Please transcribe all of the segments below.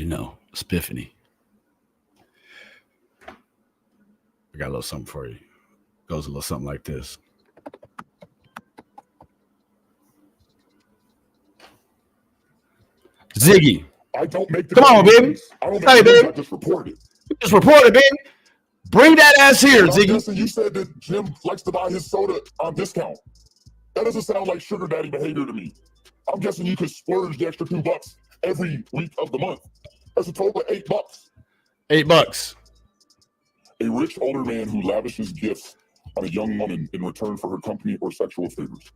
you know, Spiffany. I got a little something for you. Goes a little something like this. Ziggy. I don't make the Come on, baby. I don't Hey, baby. I just report it. Just report it, baby. Bring that ass here, Ziggy. Guessing you said that Jim likes to buy his soda on discount. That doesn't sound like sugar daddy behavior to me. I'm guessing you could splurge the extra $2 every week of the month. That's a total of $8. $8. A rich older man who lavishes gifts on a young woman in return for her company or sexual favors.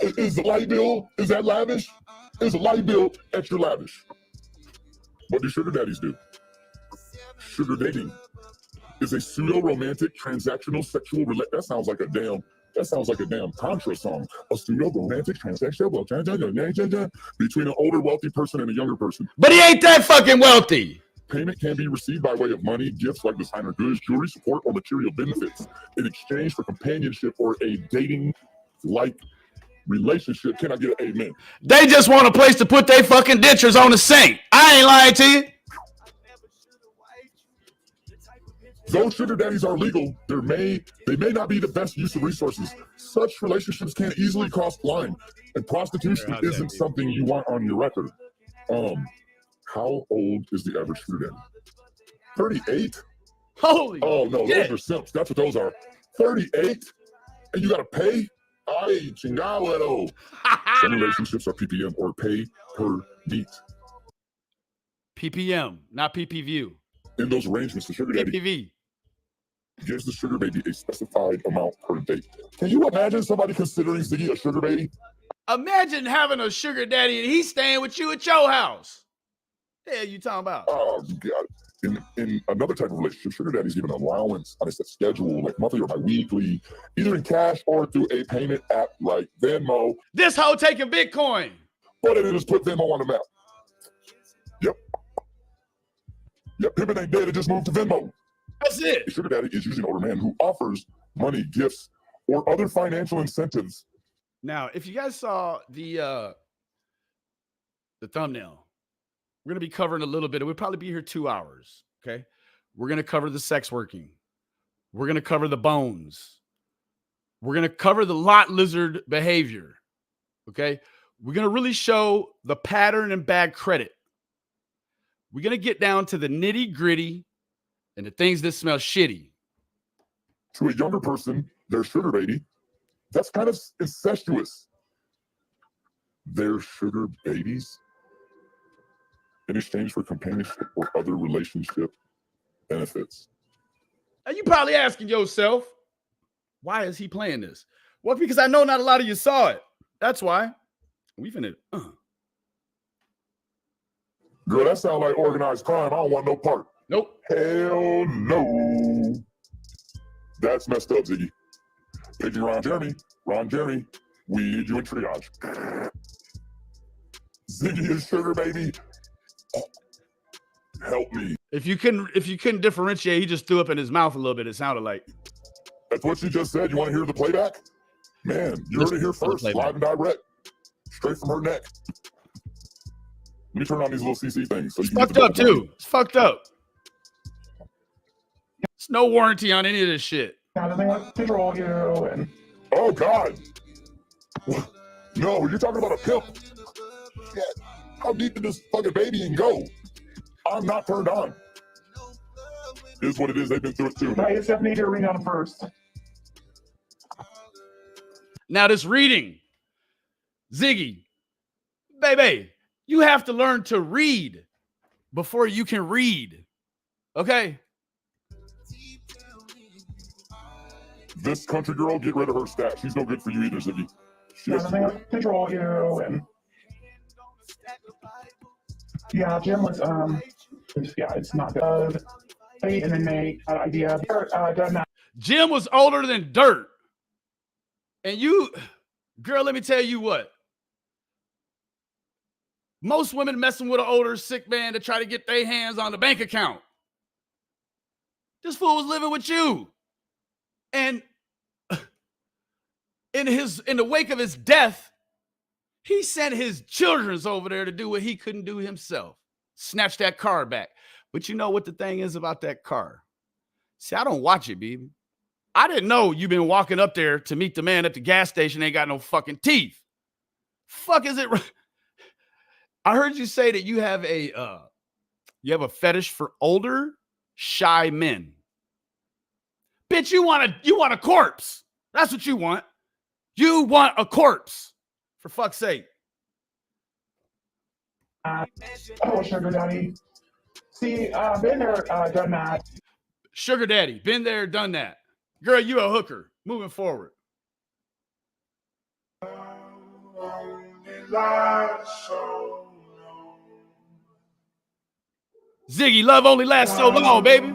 Is the light bill, is that lavish? Is the light bill extra lavish? What do sugar daddies do? Sugar dating is a pseudo-romantic transactional sexual that sounds like a damn Contra song. A pseudo-romantic transactional between an older wealthy person and a younger person. But he ain't that fucking wealthy. Payment can be received by way of money, gifts like designer goods, jewelry, support, or material benefits in exchange for companionship or a dating-like relationship. Can I get an amen? They just want a place to put their fucking dentures on the sink. I ain't lying to you. Though sugar daddies are legal, they may not be the best use of resources. Such relationships can easily cross the line, and prostitution isn't something you want on your record. How old is the average sugar daddy? 38? Holy Oh no, shit. Those are simps. That's what those are. 38? And you gotta pay? Ay, chingado. Some relationships are PPM or pay per meet. PPM, not PPV. In those arrangements, the sugar daddy PPV gives the sugar baby a specified amount per date. Can you imagine somebody considering Ziggy a sugar baby? Imagine having a sugar daddy and he's staying with you at your house. The hell you talking about? Oh, God. In another type of relationship, sugar daddy's given an allowance on a set schedule, like monthly or bi-weekly, either in cash or through a payment app like Venmo. This hoe taking Bitcoin. But it just put Venmo on the map. Yep, Pippin ain't dead, it just moved to Venmo. That's it. A sugar daddy is usually an older man who offers money, gifts, or other financial incentives. Now, if you guys saw the thumbnail, we're going to be covering a little bit. We'll probably be here 2 hours, okay? We're going to cover the sex working. We're going to cover the bones. We're going to cover the lot lizard behavior, okay? We're going to really show the pattern and bad credit. We're going to get down to the nitty gritty and the things that smell shitty. To a younger person, their sugar baby, that's kind of incestuous. They're sugar babies in exchange for companionship or other relationship benefits. Now you probably asking yourself, why is he playing this? Well, because I know not a lot of you saw it. That's why. We finna. Girl, that sounds like organized crime. I don't want no part. Nope. Hell no. That's messed up, Ziggy. Paging Ron Jeremy, we need you in triage. Ziggy is sugar baby. Help me. If you couldn't differentiate, he just threw up in his mouth a little bit. It sounded like. That's what you just said. You want to hear the playback? Man, you heard it here first, live and direct, straight from her neck. Let me turn on these little CC things. So it's fucked up too. It's fucked up. There's no warranty on any of this shit. Control you and oh God. No, you're talking about a pimp. Shit. How deep did this fucking baby and go? I'm not turned on. It is what it is. They've been through it too. I just need to read on first. Now this reading, Ziggy, baby, you have to learn to read before you can read. Okay? This country girl, get rid of her stat. She's no good for you either, Ziggy. Control you and yeah, Jim was it's not good. And then they idea done that. Jim was older than dirt. And you, girl, let me tell you what. Most women messing with an older sick man to try to get their hands on the bank account. This fool was living with you. And in the wake of his death, he sent his children over there to do what he couldn't do himself. Snatch that car back. But you know what the thing is about that car? See, I don't watch it, baby. I didn't know you've been walking up there to meet the man at the gas station, ain't got no fucking teeth. Fuck is it? I heard you say that you have a fetish for older, shy men. Bitch, you want a corpse. That's what you want. You want a corpse. For fuck's sake. Oh, sugar daddy. See, been there, done that. Sugar daddy, been there, done that. Girl, you a hooker. Moving forward. Ziggy, love only lasts so long, baby.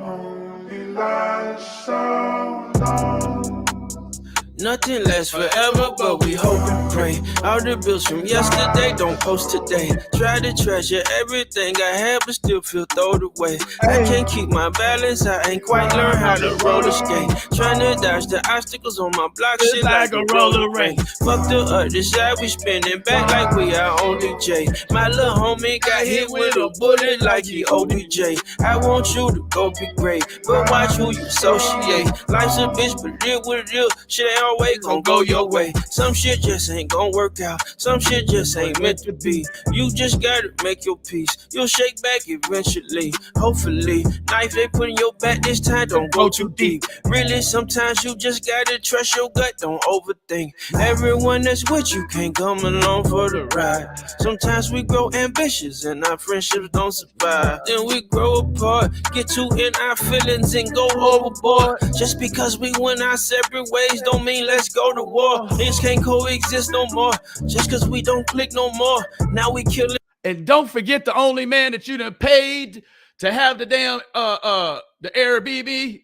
Nothing lasts forever, but we hope and pray. All the bills from yesterday don't post today. Try to treasure everything I had, but still feel thrown away. I can't keep my balance, I ain't quite learned how to roller skate. Trying to dodge the obstacles on my block, shit like a roller rink. Fuck the other side, we spinning back like we are only J. My little homie got hit with a bullet like he OBJ. I want you to go be great, but watch who you associate. Life's a bitch, but live with it real. Shit ain't always gon' go your way. Some shit just ain't gon' work out. Some shit just ain't meant to be. You just gotta make your peace. You'll shake back eventually. Hopefully, knife they put in your back this time don't go too deep. Really, sometimes you just gotta trust your gut. Don't overthink. Everyone that's with you can't come along for the ride. Sometimes we grow ambitious and our friendships don't survive. Then we grow apart, get too in our feelings and go overboard. Just because we went our separate ways don't mean let's go to war. Things can't coexist no more. Just cause we don't click no more. Now we kill it. And don't forget the only man that you done paid to have the damn the Airbnb.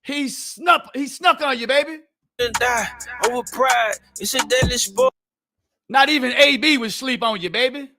He snuck on you, baby. And die over pride. It's a deadly sport. Not even AB would sleep on you, baby.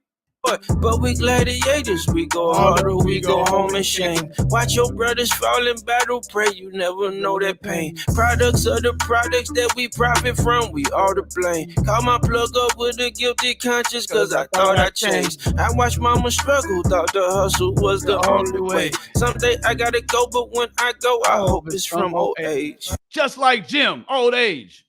But we gladiators, we go hard or we go home in shame. Watch your brothers fall in battle, pray you never know that pain. Products of the products that we profit from, we all to blame. Call my plug up with a guilty conscience, cause I thought I changed. I watched mama struggle, thought the hustle was the only way. Someday I gotta go, but when I go, I hope it's from old age. Just like Jim, old age.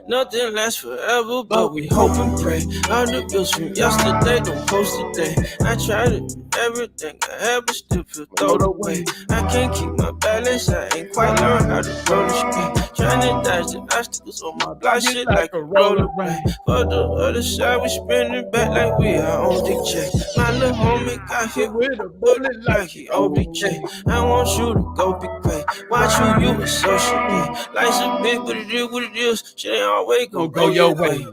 Nothing lasts forever, but we hope and pray. All the bills from yesterday don't post today. I tried it, everything I had, but still feel thrown away. I can't keep my balance, I ain't quite learned how to roller skate. Trying to dodge the obstacles on my block, shit like a roller rink. For the other side, we spinning back like we are on DJ. My little homie got hit with a bullet like he OBJ. I want you to go be great. Watch who you associate. Life's a bit, but it is what it is. Shit ain't always gonna go your way.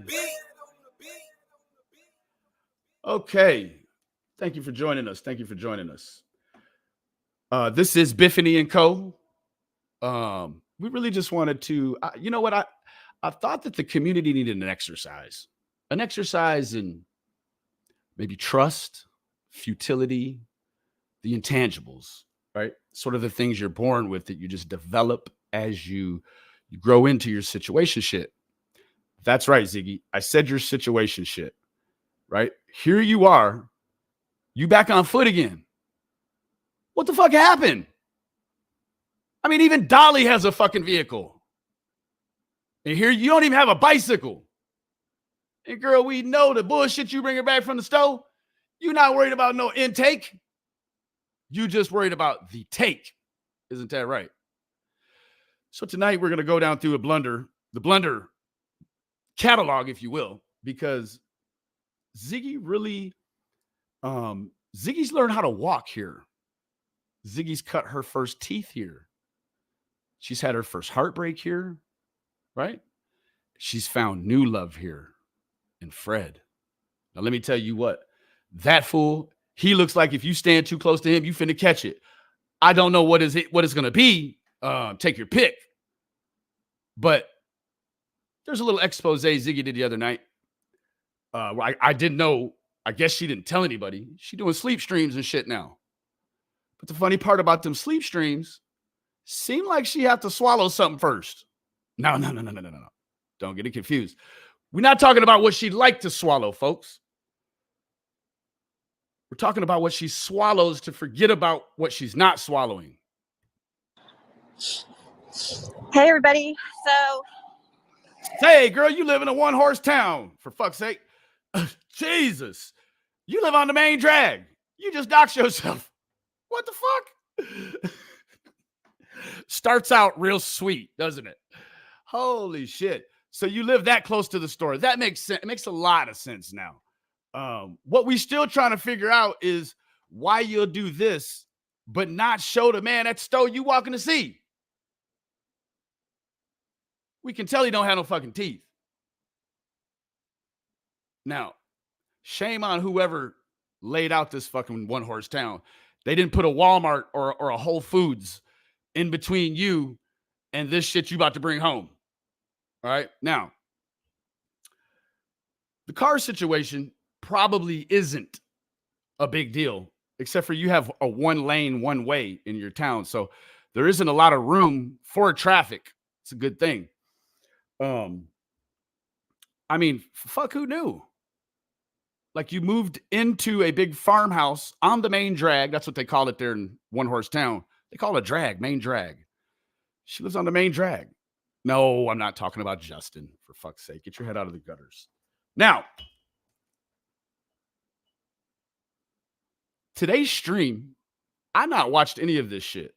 Okay. Thank you for joining us. This is Biffany and Co. We really just wanted to, you know what? I thought that the community needed an exercise in maybe trust, futility, the intangibles, right? Sort of the things you're born with that you just develop as you grow into your situation shit. That's right, Ziggy. I said your situation shit, right? Here you are. You back on foot again. What the fuck happened? I mean, even Dolly has a fucking vehicle. And here you don't even have a bicycle. And girl, we know the bullshit you bring her back from the stove. You're not worried about no intake. You just worried about the take. Isn't that right? So tonight we're going to go down through the blunder catalog, if you will, because Ziggy really, Ziggy's learned how to walk here. Ziggy's cut her first teeth here. She's had her first heartbreak here, right? She's found new love here in Fred. Now, let me tell you what, that fool, he looks like if you stand too close to him, you finna catch it. I don't know what it's going to be. Take your pick. But there's a little expose Ziggy did the other night. I didn't know. I guess she didn't tell anybody. She's doing sleep streams and shit now. But the funny part about them sleep streams seem like she had to swallow something first. No. Don't get it confused. We're not talking about what she'd like to swallow, folks. We're talking about what she swallows to forget about what she's not swallowing. Hey, everybody. So, hey, girl, you live in a one-horse town, for fuck's sake. Jesus. You live on the main drag. You just dox yourself. What the fuck? Starts out real sweet, doesn't it? Holy shit. So you live that close to the store. That makes sense. It makes a lot of sense now. What we still trying to figure out is why you'll do this, but not show the man at the store you walking to see. We can tell he don't have no fucking teeth. Now, shame on whoever laid out this fucking one-horse town. They didn't put a Walmart or a Whole Foods in between you and this shit you about to bring home. All right. Now, the car situation probably isn't a big deal, except for you have a one lane, one way in your town. So there isn't a lot of room for traffic. It's a good thing. I mean, fuck, who knew? Like, you moved into a big farmhouse on the main drag. That's what they call it there in One Horse Town. They call it a drag, main drag. She lives on the main drag. No, I'm not talking about Justin, for fuck's sake. Get your head out of the gutters. Now, today's stream, I've not watched any of this shit.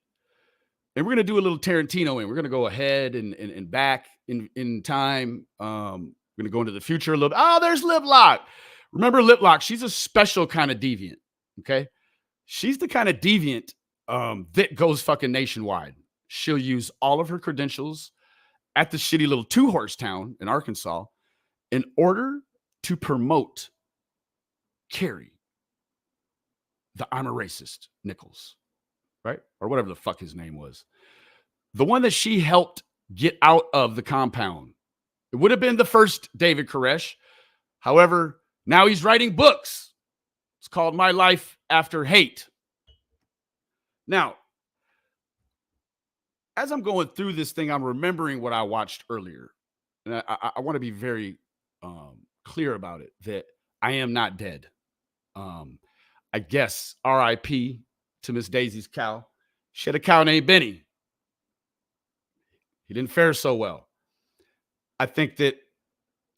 And we're going to do a little Tarantino in. We're going to go ahead and back in time. We're going to go into the future a little bit. Oh, there's Liplock. Remember Liplock? She's a special kind of deviant, okay? She's the kind of deviant that goes fucking nationwide. She'll use all of her credentials at the shitty little two-horse town in Arkansas in order to promote Kerry, the I'm a racist Nichols, right? Or whatever the fuck his name was. The one that she helped get out of the compound. It would have been the first David Koresh. However, now he's writing books. It's called My Life After Hate. Now, as I'm going through this thing, I'm remembering what I watched earlier. And I want to be very clear about it, that I am not dead. I guess R.I.P. to Miss Daisy's cow. She had a cow named Benny. He didn't fare so well. I think that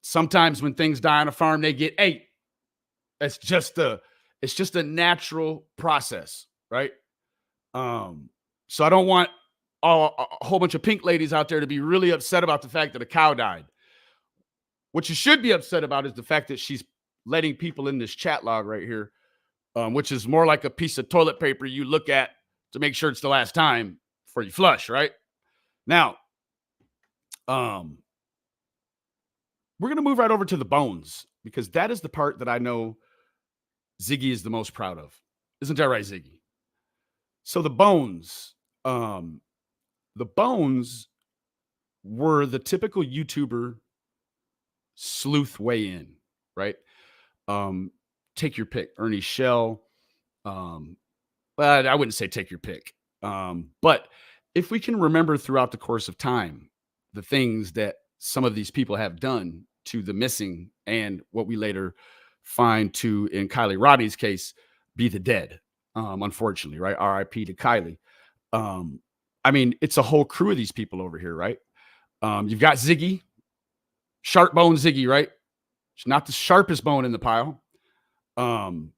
sometimes when things die on a farm, they get ate. It's just a natural process, right? So I don't want a whole bunch of pink ladies out there to be really upset about the fact that a cow died. What you should be upset about is the fact that she's letting people in this chat log right here, which is more like a piece of toilet paper you look at to make sure it's the last time before you flush, right? Now, we're going to move right over to the bones, because that is the part that I know Ziggy is the most proud of. Isn't that right, Ziggy? So the bones were the typical YouTuber sleuth way in, right? Take your pick. Ernie Shell. Well, I wouldn't say take your pick. But if we can remember throughout the course of time, the things that some of these people have done to the missing and what we later find to, in Kylie Rodney's case, be the dead, unfortunately, right? R.I.P. to Kylie. I mean, it's a whole crew of these people over here, right? You've got Ziggy, sharp bone Ziggy, right? She's not the sharpest bone in the pile. And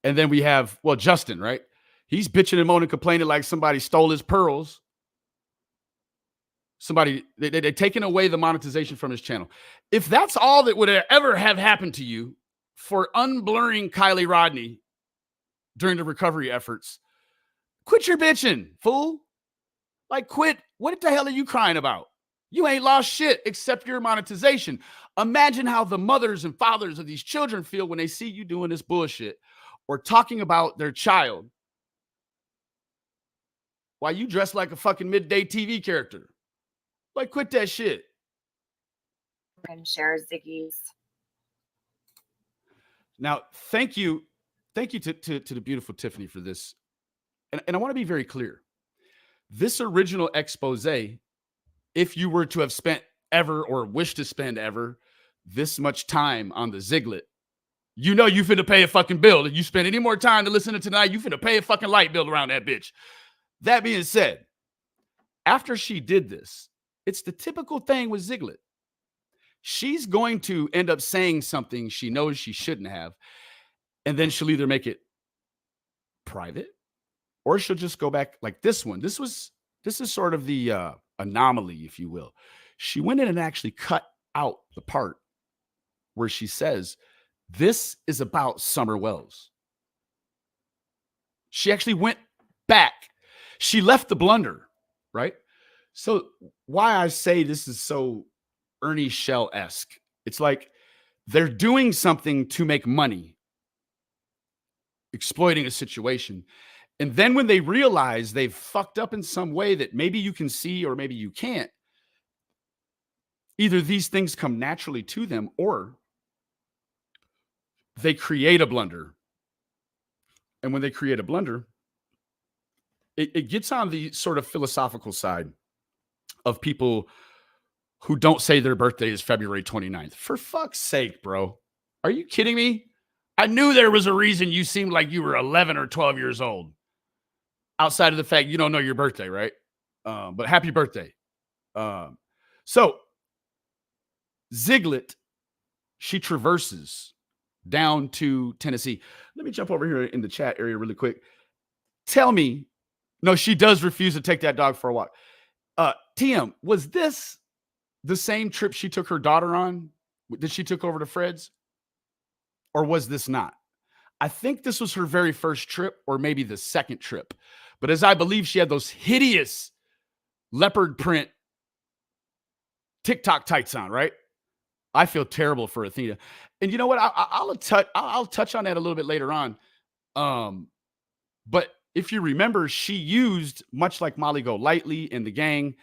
then we have, well, Justin, right? He's bitching and moaning, complaining like somebody stole his pearls. They're taking away the monetization from his channel. If that's all that would ever have happened to you for unblurring Kylie Rodney during the recovery efforts, quit your bitching, fool. Like, quit. What the hell are you crying about? You ain't lost shit except your monetization. Imagine how the mothers and fathers of these children feel when they see you doing this bullshit or talking about their child while you dress like a fucking midday TV character. Like, quit that shit. and share Ziggy's. Now, thank you to the beautiful Tiffany for this and I want to be very clear. This original expose, if you were to have spent ever or wish to spend ever this much time on the Ziglet, you know you finna pay a fucking bill. If you spend any more time to listen to tonight, you finna pay a fucking light bill around that bitch. That being said, after she did this, it's the typical thing with Ziglet. She's going to end up saying something she knows she shouldn't have, and then she'll either make it private or she'll just go back like this one. This is sort of the anomaly, if you will. She went in and actually cut out the part where she says, this is about Summer Wells. She actually went back. She left the blunder, right? So why I say this is so Ernie Shell-esque, it's like they're doing something to make money, exploiting a situation. And then when they realize they've fucked up in some way that maybe you can see or maybe you can't, either these things come naturally to them or they create a blunder. And when they create a blunder, it gets on the sort of philosophical side of people who don't say their birthday is February 29th. For fuck's sake, bro. Are you kidding me? I knew there was a reason you seemed like you were 11 or 12 years old. Outside of the fact you don't know your birthday, right? But happy birthday. So Ziglet, she traverses down to Tennessee. Let me jump over here in the chat area really quick. Tell me, no, she does refuse to take that dog for a walk. TM, was this the same trip she took her daughter on that she took over to Fred's? Or was this not? I think this was her very first trip or maybe the second trip. But as I believe she had those hideous leopard print TikTok tights on, right? I feel terrible for Athena. And you know what? I'll touch on that a little bit later on. But if you remember, she used, much like Molly Golightly and the gang,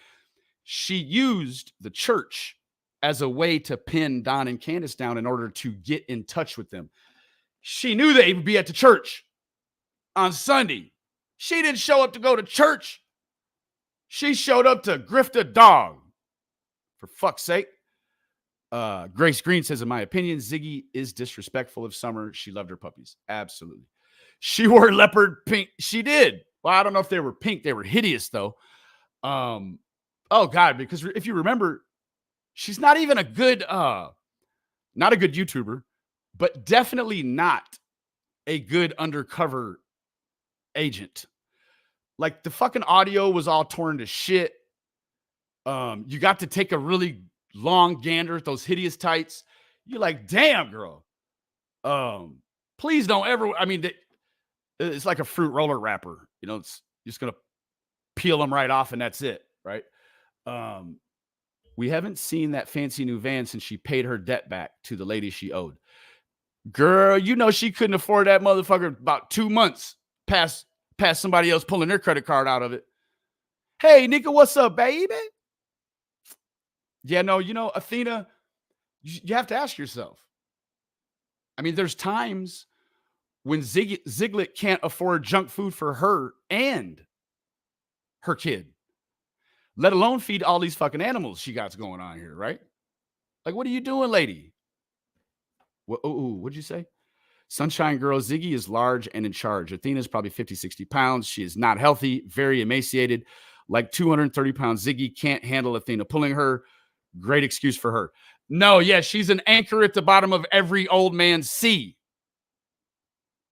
she used the church as a way to pin Don and Candace down in order to get in touch with them. She knew they would be at the church on Sunday. She didn't show up to go to church. She showed up to grift a dog. For fuck's sake. Grace Green says, in my opinion, Ziggy is disrespectful of Summer. She loved her puppies. Absolutely. She wore leopard pink. She did. Well, I don't know if they were pink. They were hideous, though. Oh, God, because if you remember, she's not even a good, not a good YouTuber, but definitely not a good undercover agent. Like, the fucking audio was all torn to shit. You got to take a really long gander at those hideous tights. You're like, damn, girl. Please don't ever, I mean, it's like a fruit roller wrapper. You know, it's just going to peel them right off and that's it, right? We haven't seen that fancy new van since she paid her debt back to the lady she owed. Girl, you know she couldn't afford that motherfucker about 2 months past somebody else pulling their credit card out of it. Hey, Nika, what's up, baby? Yeah, no, you know, Athena, you have to ask yourself. I mean, there's times when Ziglet can't afford junk food for her and her kid, let alone feed all these fucking animals she got going on here, right? Like, what are you doing, lady? What'd you say? Sunshine Girl, Ziggy is large and in charge. Athena's probably 50, 60 pounds. She is not healthy, very emaciated. Like 230 pounds, Ziggy can't handle Athena pulling her. Great excuse for her. No, yeah, she's an anchor at the bottom of every old man's sea.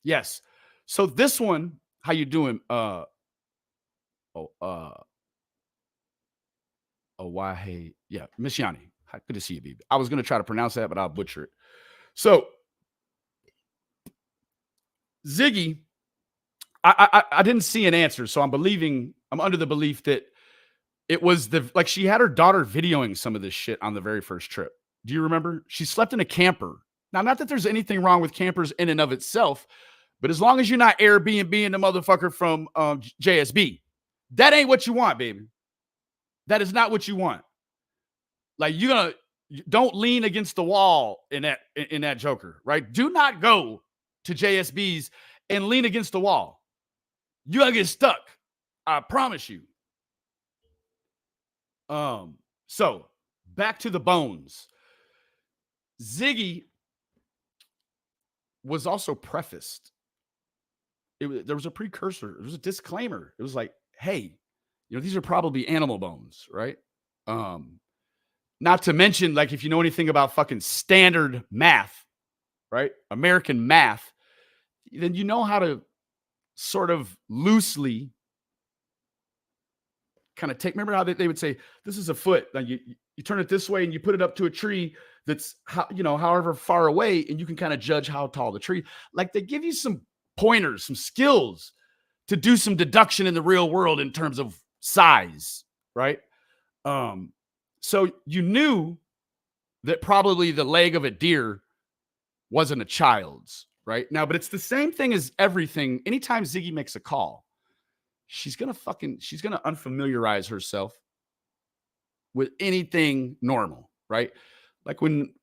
Yes. So this one, how you doing? Why? Yeah, Miss Yanni. Good to see you, baby. I was going to try to pronounce that, but I'll butcher it. So, Ziggy, I didn't see an answer, so I'm under the belief that it was like she had her daughter videoing some of this shit on the very first trip. Do you remember? She slept in a camper. Now, not that there's anything wrong with campers in and of itself, but as long as you're not Airbnb-ing the motherfucker from JSB, that ain't what you want, baby. That is not what you want. Like, don't lean against the wall in that Joker, right? Do not go to JSB's and lean against the wall. You're gonna get stuck. I promise you. So back to the bones. Ziggy was also prefaced. There was a precursor. There was a disclaimer. It was like, hey, these are probably animal bones, right? Not to mention, like, if you know anything about fucking standard math, right? American math, then you know how to sort of loosely kind of remember how they would say, this is a foot. Like you turn it this way and you put it up to a tree that's however far away, and you can kind of judge how tall the tree. Like, they give you some pointers, some skills to do some deduction in the real world in terms of size, right? So you knew that probably the leg of a deer wasn't a child's, right? Now, but it's the same thing as everything. Anytime Ziggy makes a call, she's gonna unfamiliarize herself with anything normal, right? Like when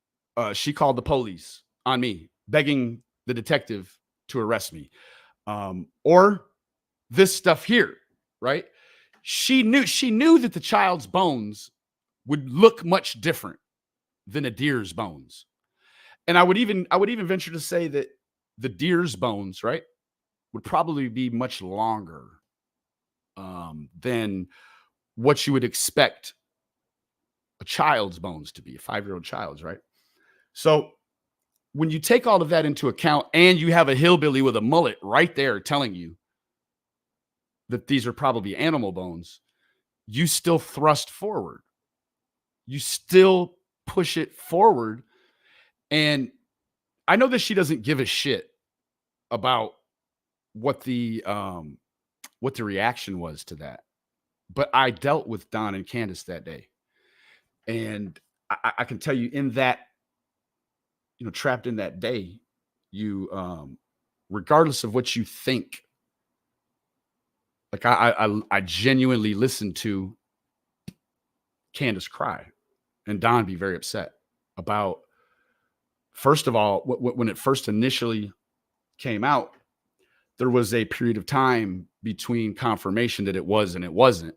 she called the police on me, begging the detective to arrest me, or this stuff here, right? She knew that the child's bones would look much different than a deer's bones. And I would even venture to say that the deer's bones, right, would probably be much longer than what you would expect a child's bones to be, a 5-year-old child's, right? So when you take all of that into account, and you have a hillbilly with a mullet right there telling you that these are probably animal bones, you still thrust forward. You still push it forward. And I know that she doesn't give a shit about what the reaction was to that. But I dealt with Don and Candace that day. And I can tell you, in that, trapped in that day, you, regardless of what you think, like I genuinely listened to Candace cry and Don be very upset about, first of all, when it first initially came out, there was a period of time between confirmation that it was and it wasn't.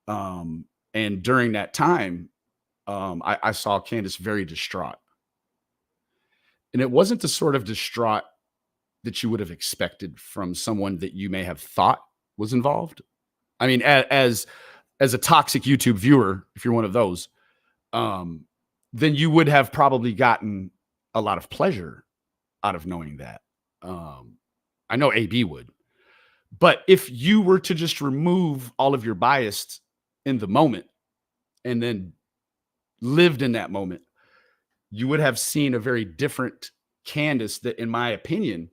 And during that time, I saw Candace very distraught. And it wasn't the sort of distraught that you would have expected from someone that you may have thought was involved. I mean, as a toxic YouTube viewer, if you're one of those, then you would have probably gotten a lot of pleasure out of knowing that. I know AB would. But if you were to just remove all of your bias in the moment and then lived in that moment, you would have seen a very different Candace that, in my opinion,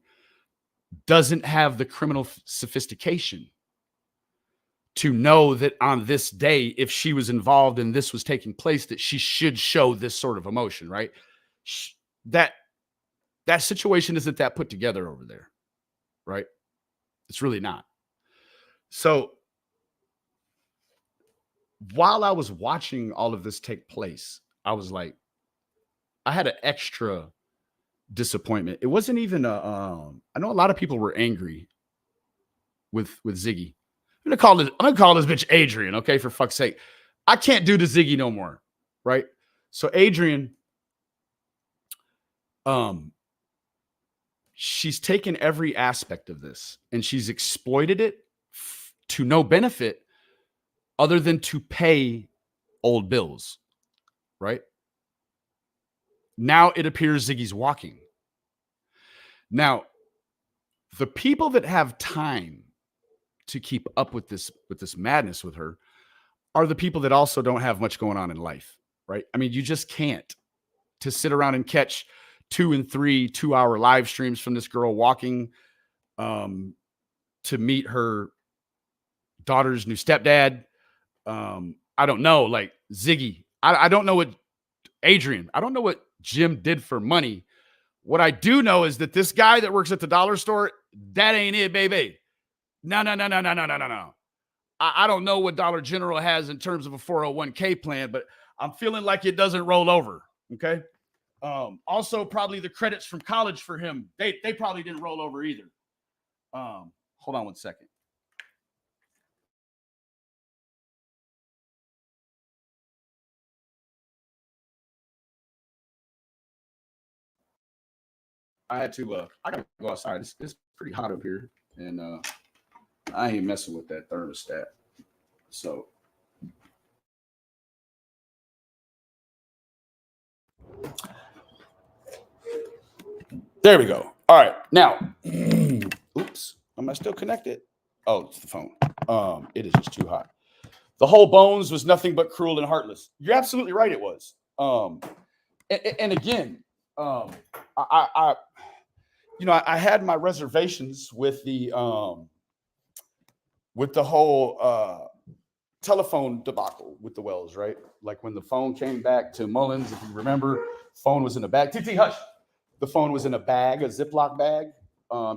doesn't have the criminal sophistication to know that on this day, if she was involved and this was taking place, that she should show this sort of emotion, right? That situation isn't that put together over there, right? It's really not. So while I was watching all of this take place, I was like, I had an extra disappointment. It wasn't even I know a lot of people were angry with Ziggy. I'm gonna call this bitch Adrian, okay, for fuck's sake. I can't do the Ziggy no more, right? So Adrian, she's taken every aspect of this and she's exploited it to no benefit other than to pay old bills, right? Now it appears Ziggy's walking. Now, the people that have time to keep up with this madness with her are the people that also don't have much going on in life, right? I mean, you just can't to sit around and catch 2 and 3 2-hour live streams from this girl walking to meet her daughter's new stepdad. I don't know, like Ziggy. I don't know what Adrian. I don't know what Jim did for money. What I do know is that this guy that works at the dollar store, that ain't it, baby. No. I don't know what Dollar General has in terms of a 401k plan, but I'm feeling like it doesn't roll over. Okay. Also, probably the credits from college for him, they probably didn't roll over either. Hold on one second. I had to. I gotta go outside. It's pretty hot up here, and I ain't messing with that thermostat. So. There we go. All right. Now, oops. Am I still connected? Oh, it's the phone. It is just too hot. The whole Bones was nothing but cruel and heartless. You're absolutely right. It was. And again, I had my reservations with the whole telephone debacle with the Wells, right? Like when the phone came back to Mullins, if you remember, phone was in a bag. TT, hush. The phone was in a bag, a Ziploc bag.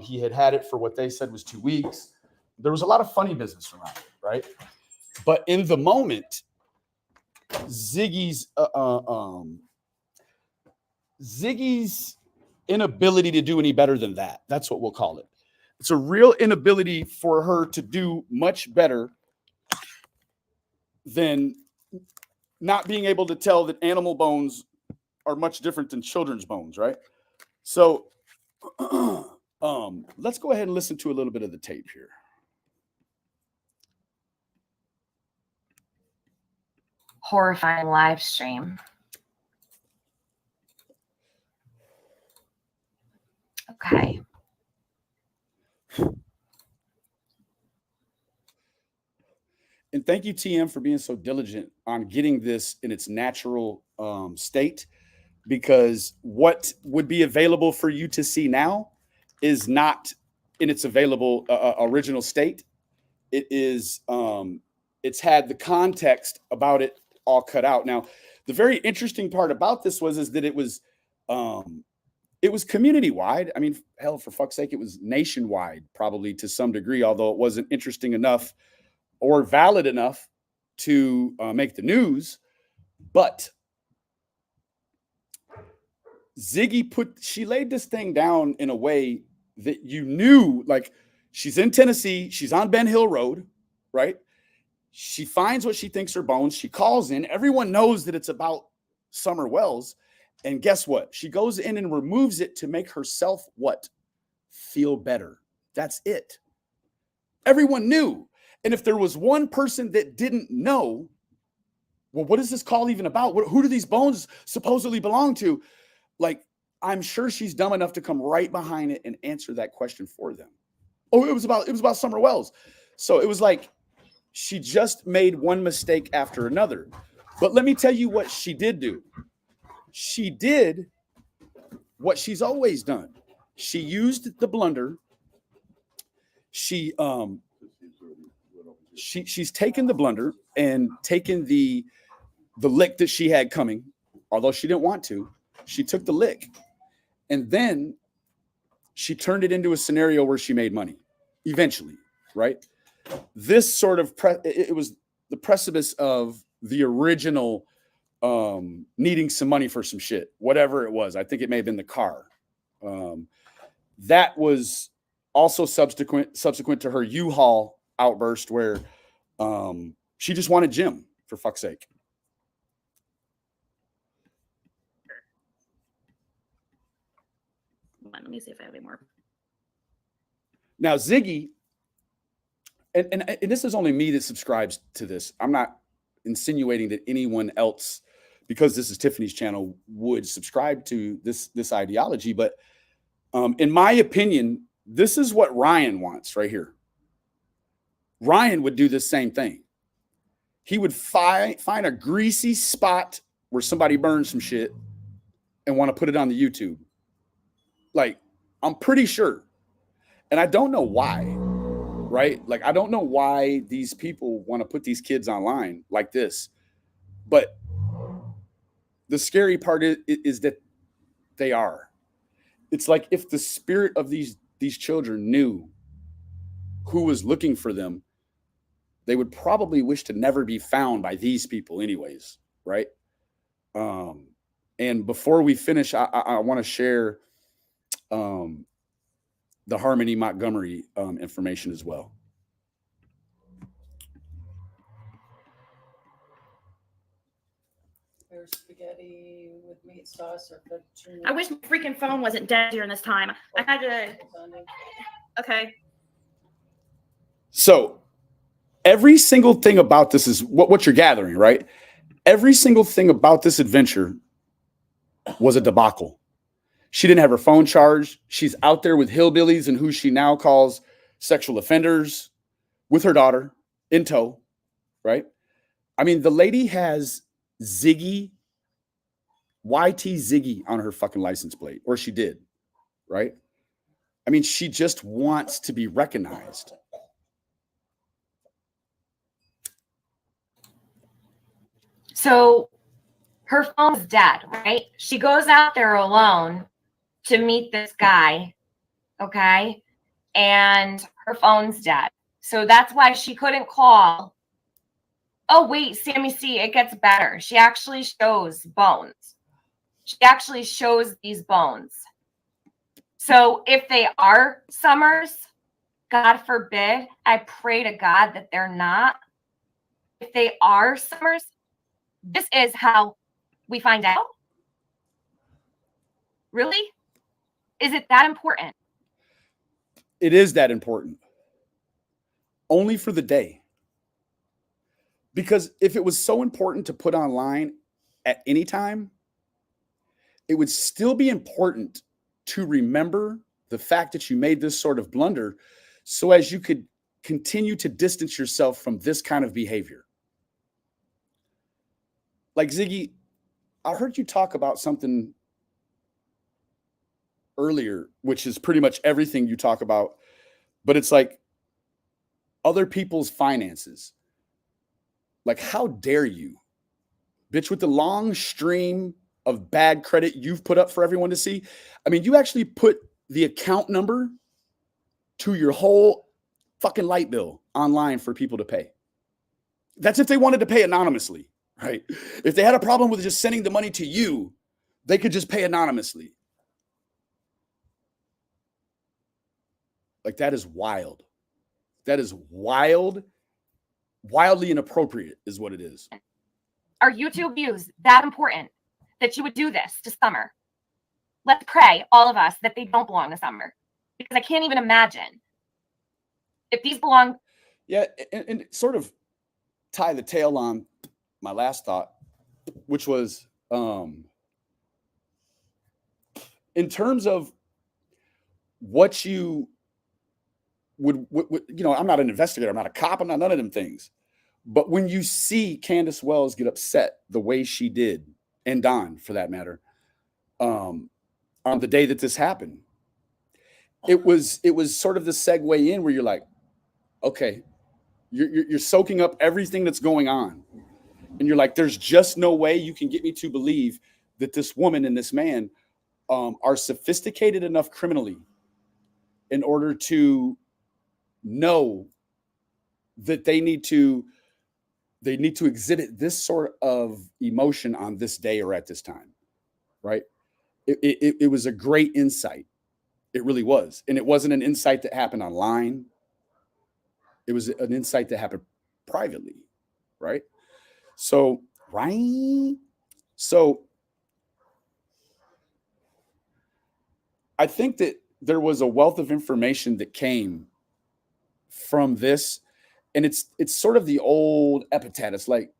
He had it for what they said was 2 weeks. There was a lot of funny business around it, right? But in the moment, Ziggy's inability to do any better than that. That's what we'll call it. It's a real inability for her to do much better than not being able to tell that animal bones are much different than children's bones, right? So let's go ahead and listen to a little bit of the tape here. Horrifying live stream. Okay. And thank you, TM, for being so diligent on getting this in its natural state, because what would be available for you to see now is not in its available original state. It is, it's had the context about it all cut out. Now, the very interesting part about this is that it was community wide. I mean, hell, for fuck's sake, it was nationwide, probably to some degree, although it wasn't interesting enough or valid enough to make the news. But Ziggy she laid this thing down in a way that you knew, like, she's in Tennessee, she's on Ben Hill Road, right? She finds what she thinks are bones. She calls in. Everyone knows that it's about Summer Wells. And guess what? She goes in and removes it to make herself what? Feel better. That's it. Everyone knew. And if there was one person that didn't know, well, what is this call even about? Who do these bones supposedly belong to? Like, I'm sure she's dumb enough to come right behind it and answer that question for them. Oh, it was about Summer Wells. So it was like she just made one mistake after another. But let me tell you what she did do. She did what she's always done. She used the blunder. She's taken the blunder and taken the lick that she had coming, although she didn't want to. She took the lick, and then she turned it into a scenario where she made money eventually, right? This sort of it was the precipice of the original needing some money for some shit, whatever it was. I think it may have been the car. That was also subsequent to her U-Haul outburst where she just wanted Jim, for fuck's sake. Let me see if I have any more. Now, Ziggy, and this is only me that subscribes to this. I'm not insinuating that anyone else, because this is Tiffany's channel, would subscribe to this ideology. But in my opinion, this is what Ryan wants right here. Ryan would do the same thing. He would find a greasy spot where somebody burned some shit and want to put it on the YouTube. Like, I'm pretty sure. And I don't know why, right? Like, I don't know why these people want to put these kids online like this. But the scary part is that they are. It's like if the spirit of these children knew who was looking for them, they would probably wish to never be found by these people anyways, right? And before we finish, I want to share the Harmony Montgomery information as well. or spaghetti with meat sauce or fettuccine. I wish my freaking phone wasn't dead during this time. I had to. Okay. So every single thing about this is what you're gathering, right? Every single thing about this adventure was a debacle. She didn't have her phone charged. She's out there with hillbillies and who she now calls sexual offenders with her daughter in tow, right? I mean, the lady has Ziggy, YT Ziggy on her fucking license plate, or she did, right? I mean, she just wants to be recognized. So her phone's dead, right? She goes out there alone to meet this guy, okay? And her phone's dead. So that's why she couldn't call. Oh, wait, Sammy C, it gets better. She actually shows bones. She actually shows these bones. So if they are Summers, God forbid, I pray to God that they're not. If they are Summers, this is how we find out. Really? Is it that important? It is that important. Only for the day. Because if it was so important to put online at any time, it would still be important to remember the fact that you made this sort of blunder so as you could continue to distance yourself from this kind of behavior. Like, Ziggy, I heard you talk about something earlier, which is pretty much everything you talk about, but it's like other people's finances. Like, how dare you, bitch, with the long stream of bad credit you've put up for everyone to see. I mean, you actually put the account number to your whole fucking light bill online for people to pay. That's if they wanted to pay anonymously, right? If they had a problem with just sending the money to you, they could just pay anonymously. Like, that is wild. That is wild. Wildly inappropriate is what it is. Are YouTube views that important that you would do this to Summer? Let's pray, all of us, that they don't belong to Summer. Because I can't even imagine if these belong. Yeah, and sort of tie the tail on my last thought, which was in terms of what you would, you know, I'm not an investigator, I'm not a cop, I'm not none of them things. But when you see Candace Wells get upset the way she did, and Don for that matter, on the day that this happened, it was sort of the segue in where you're like, okay, you're soaking up everything that's going on. And you're like, there's just no way you can get me to believe that this woman and this man are sophisticated enough criminally in order to know that they need to exhibit this sort of emotion on this day or at this time, right? It was a great insight. It really was. And it wasn't an insight that happened online. It was an insight that happened privately, right? So, right? So I think that there was a wealth of information that came from this. And it's sort of the old epitaph. It's like,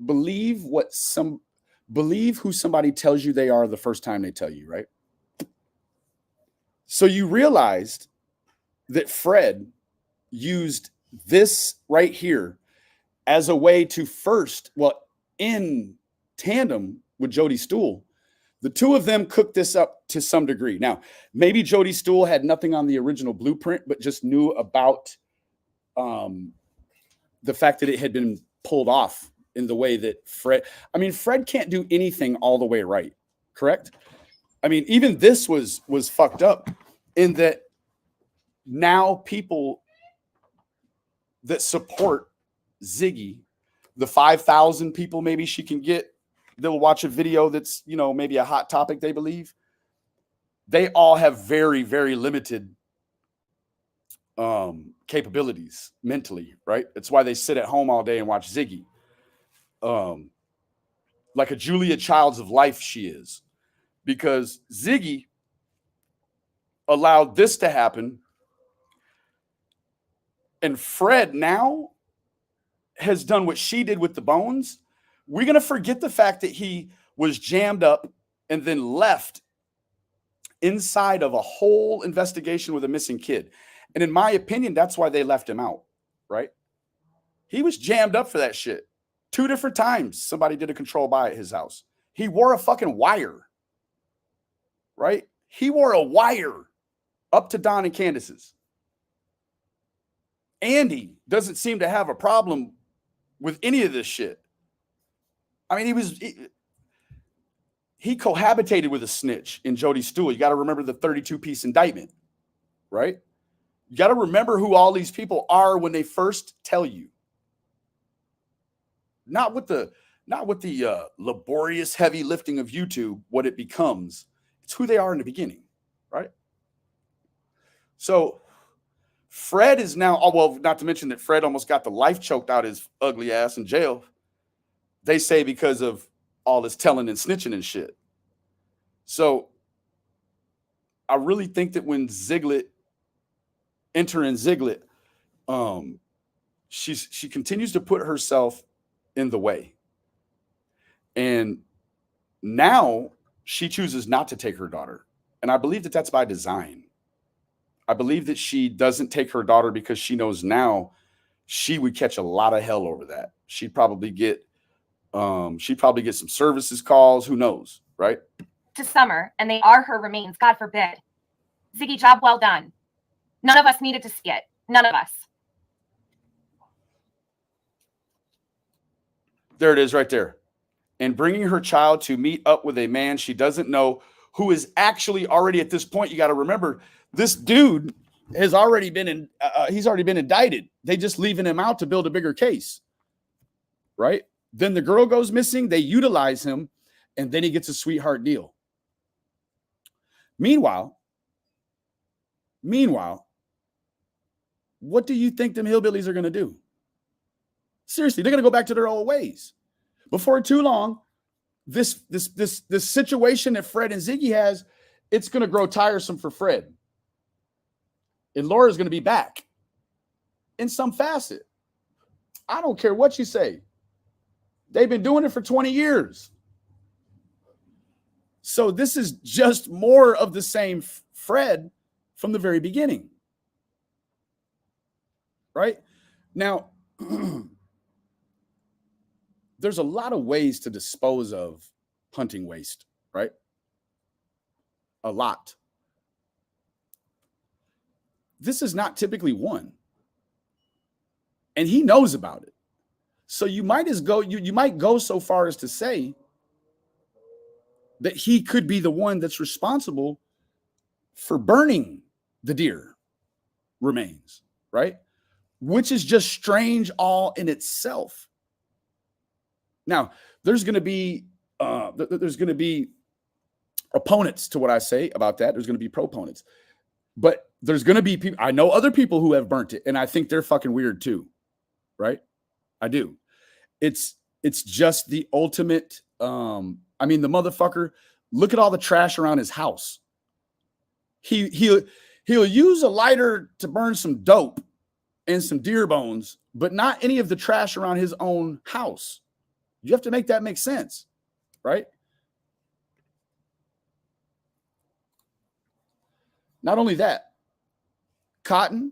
believe who somebody tells you they are the first time they tell you, right? So you realized that Fred used this right here as a way to first, well, in tandem with Jody Stool, the two of them cooked this up to some degree. Now, maybe Jody Stool had nothing on the original blueprint, but just knew about the fact that it had been pulled off in the way that Fred can't do anything all the way right, correct? I mean, even this was fucked up in that now people that support Ziggy, the 5,000 people maybe she can get, they'll watch a video that's, you know, maybe a hot topic they believe. They all have very, very limited capabilities mentally, right? It's why they sit at home all day and watch Ziggy. like a Julia Childs of life she is, because Ziggy allowed this to happen. And Fred now has done what she did with the bones. We're going to forget the fact that he was jammed up and then left inside of a whole investigation with a missing kid. And in my opinion, that's why they left him out, right? He was jammed up for that shit. 2 different times somebody did a control buy at his house. He wore a fucking wire, right? He wore a wire up to Don and Candace's. Andy doesn't seem to have a problem with any of this shit. I mean, he cohabitated with a snitch in Jody Stewart. You got to remember the 32-piece indictment, right? You got to remember who all these people are when they first tell you. Not with the laborious heavy lifting of YouTube, what it becomes. It's who they are in the beginning, right? So Fred is now, oh, well, not to mention that Fred almost got the life choked out his ugly ass in jail. They say because of all this telling and snitching and shit. So I really think that when entering Ziglet, she continues to put herself in the way. And now she chooses not to take her daughter. And I believe that that's by design. I believe that she doesn't take her daughter because she knows now she would catch a lot of hell over that. She'd probably get some services calls. Who knows, right? To Summer, and they are her remains, God forbid. Ziggy, job well done. None of us needed to see it. None of us. There it is right there. And bringing her child to meet up with a man she doesn't know, who is actually already at this point, you got to remember, this dude has already been he's already been indicted. They just leaving him out to build a bigger case, right? Then the girl goes missing. They utilize him, and then he gets a sweetheart deal. Meanwhile, what do you think them hillbillies are going to do? Seriously, they're going to go back to their old ways. Before too long, this situation that Fred and Ziggy has, it's going to grow tiresome for Fred. And Laura's going to be back in some facet. I don't care what you say. They've been doing it for 20 years. So this is just more of the same Fred from the very beginning. Right? Now, there's a lot of ways to dispose of hunting waste, right? A lot. This is not typically one. And he knows about it. So you might go so far as to say that he could be the one that's responsible for burning the deer remains, right? Which is just strange all in itself. Now, there's going to be opponents to what I say about that. There's going to be proponents, but there's going to be people. I know other people who have burnt it, and I think they're fucking weird too, right? I do. It's just the ultimate. The motherfucker. Look at all the trash around his house. He'll use a lighter to burn some dope and some deer bones, but not any of the trash around his own house. You have to make that make sense, right? Not only that, Cotton,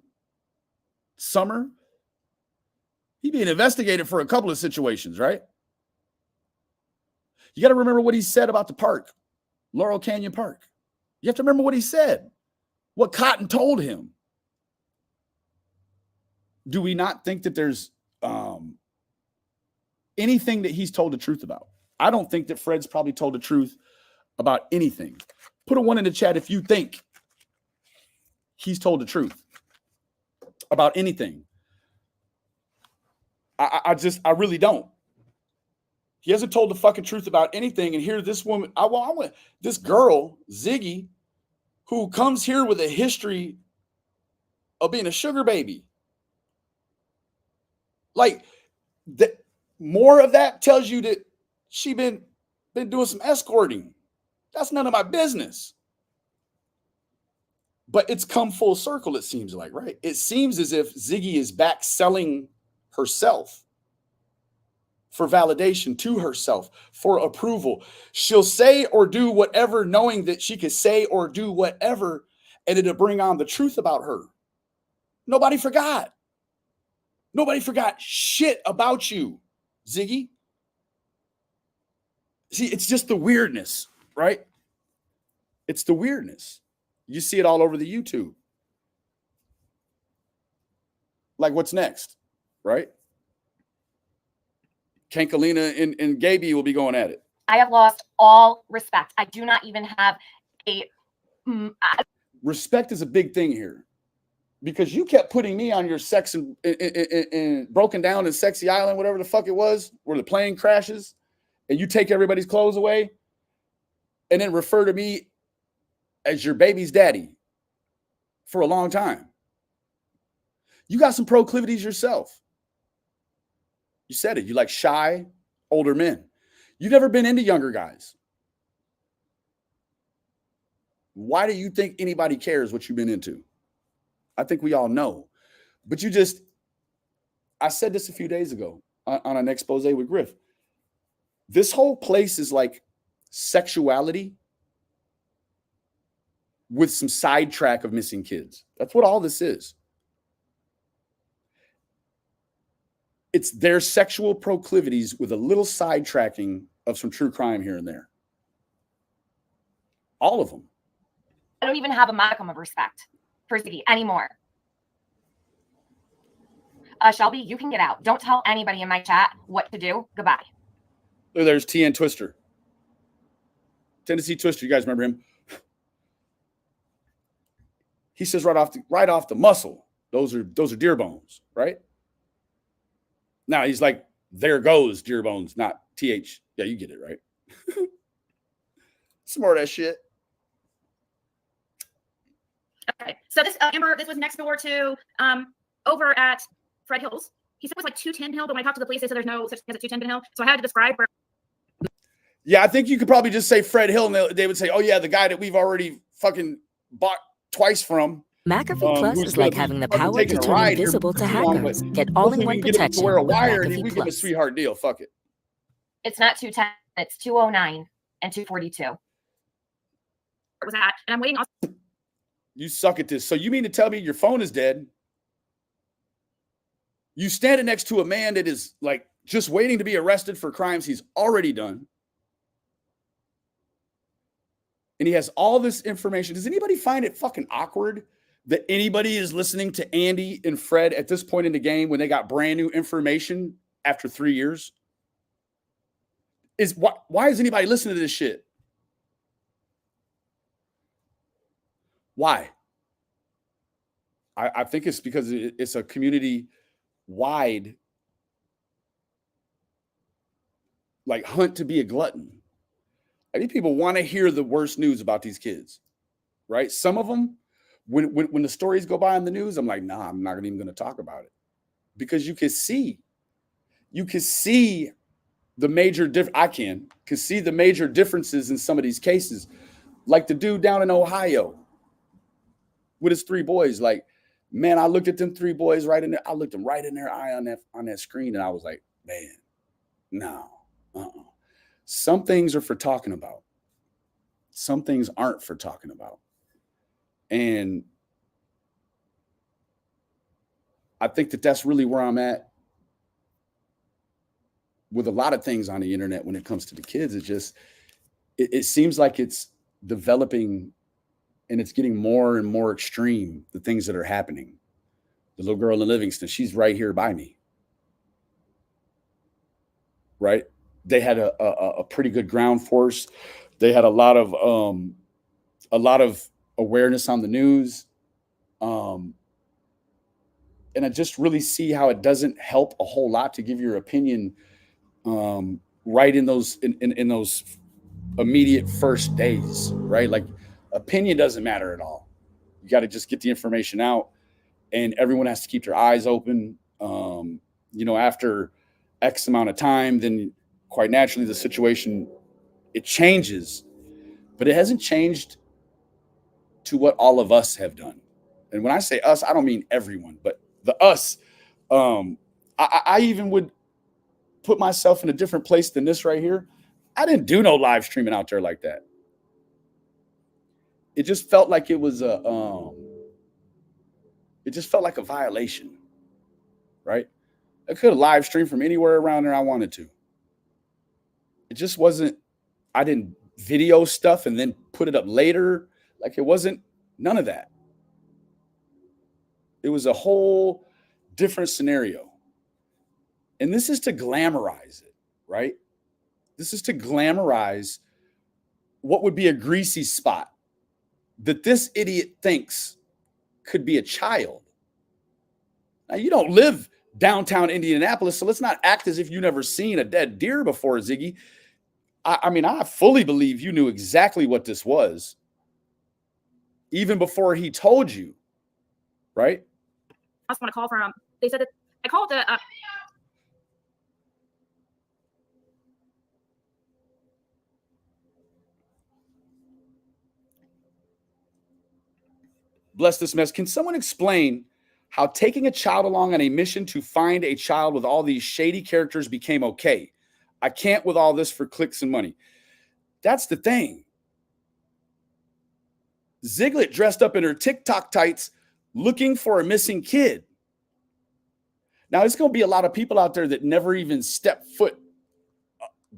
Summer, he's being investigated for a couple of situations, right? You got to remember what he said about the park, Laurel Canyon Park. You have to remember what he said, what Cotton told him. Do we not think that there's anything that he's told the truth about? I don't think that Fred's probably told the truth about anything. Put a 1 in the chat if you think he's told the truth about anything. I really don't. He hasn't told the fucking truth about anything. And here, this woman, I want this girl, Ziggy, who comes here with a history of being a sugar baby. Like, more of that tells you that she been been doing some escorting. That's none of my business. But it's come full circle, it seems like, right? It seems as if Ziggy is back selling herself for validation to herself, for approval. She'll say or do whatever, knowing that she could say or do whatever, and it'll bring on the truth about her. Nobody forgot. Nobody forgot shit about you, Ziggy. See, it's just the weirdness, right? It's the weirdness. You see it all over the YouTube. Like, what's next, right? Kankalina and Gaby will be going at it. I have lost all respect. I do not even have a... Respect is a big thing here. Because you kept putting me on your sex and Broken Down and Sexy Island, whatever the fuck it was, where the plane crashes, and you take everybody's clothes away, and then refer to me as your baby's daddy for a long time. You got some proclivities yourself. You said it. You like shy, older men. You've never been into younger guys. Why do you think anybody cares what you've been into? I think we all know. But I said this a few days ago on an expose with Griff. This whole place is like sexuality with some sidetrack of missing kids. That's what all this is. It's their sexual proclivities with a little sidetracking of some true crime here and there. All of them. I don't even have a modicum of respect for Ziggy anymore. Shelby, you can get out. Don't tell anybody in my chat what to do. Goodbye. There's TN Twister. Tennessee Twister. You guys remember him? He says right off the muscle, those are deer bones, right? Now he's like, there goes deer bones, not TH. Yeah, you get it, right? Some more of that shit. Okay, so this Amber, this was next door to over at Fred Hill's. He said it was like 210 Hill, but when I talked to the police, they said there's no such thing as 210 Hill. So I had to describe where. Yeah, I think you could probably just say Fred Hill, and they would say, oh yeah, the guy that we've already fucking bought twice from. McAfee Plus is like having the power to turn invisible to hackers. Get all-in-one protection Wear a with wire, and McAfee we give him a Plus. sweetheart deal. Fuck it. It's not 210. It's 209 and 242. it was at, and I'm waiting on. You suck at this. So you mean to tell me your phone is dead? You standing next to a man that is like just waiting to be arrested for crimes he's already done. And he has all this information. Does anybody find it fucking awkward that anybody is listening to Andy and Fred at this point in the game when they got brand new information after 3 years? Why is anybody listening to this shit? Why? I think it's because it's a community-wide like hunt to be a glutton. I think people want to hear the worst news about these kids, right? Some of them, when the stories go by on the news, I'm like, nah, I'm not even going to talk about it, because you can see the major see the major differences in some of these cases, like the dude down in Ohio with his 3 boys. Like, man, I looked at them 3 boys right in there. I looked them right in their eye on that screen, and I was like, man, no. Some things are for talking about. Some things aren't for talking about. And I think that's really where I'm at with a lot of things on the internet when it comes to the kids. It's just, it seems like it's developing and it's getting more and more extreme, the things that are happening. The little girl in Livingston, she's right here by me. Right? They had a pretty good ground force. They had a lot of awareness on the news. And I just really see how it doesn't help a whole lot to give your opinion right in those in those immediate first days, right? Like, opinion doesn't matter at all. You got to just get the information out, and everyone has to keep their eyes open. After X amount of time, then quite naturally the situation It changes, but it hasn't changed to what all of us have done. And when I say us, I don't mean everyone, but the us. I even would put myself in a different place than this right here. I didn't do no live streaming out there like that. It just felt like it was a violation, right? I could have live streamed from anywhere around there I wanted to. It just wasn't, I didn't video stuff and then put it up later. Like, it wasn't none of that. It was a whole different scenario. And this is to glamorize it, right? This is to glamorize what would be a greasy spot that this idiot thinks could be a child. Now, you don't live downtown Indianapolis, so let's not act as if you've never seen a dead deer before, Ziggy. I mean, I fully believe you knew exactly what this was, even before he told you, right? I just want to call from, they said that, I called the, Bless this mess. Can someone explain how taking a child along on a mission to find a child with all these shady characters became okay? I can't with all this for clicks and money. That's the thing. Ziglet dressed up in her TikTok tights looking for a missing kid. Now, there's going to be a lot of people out there that never even step foot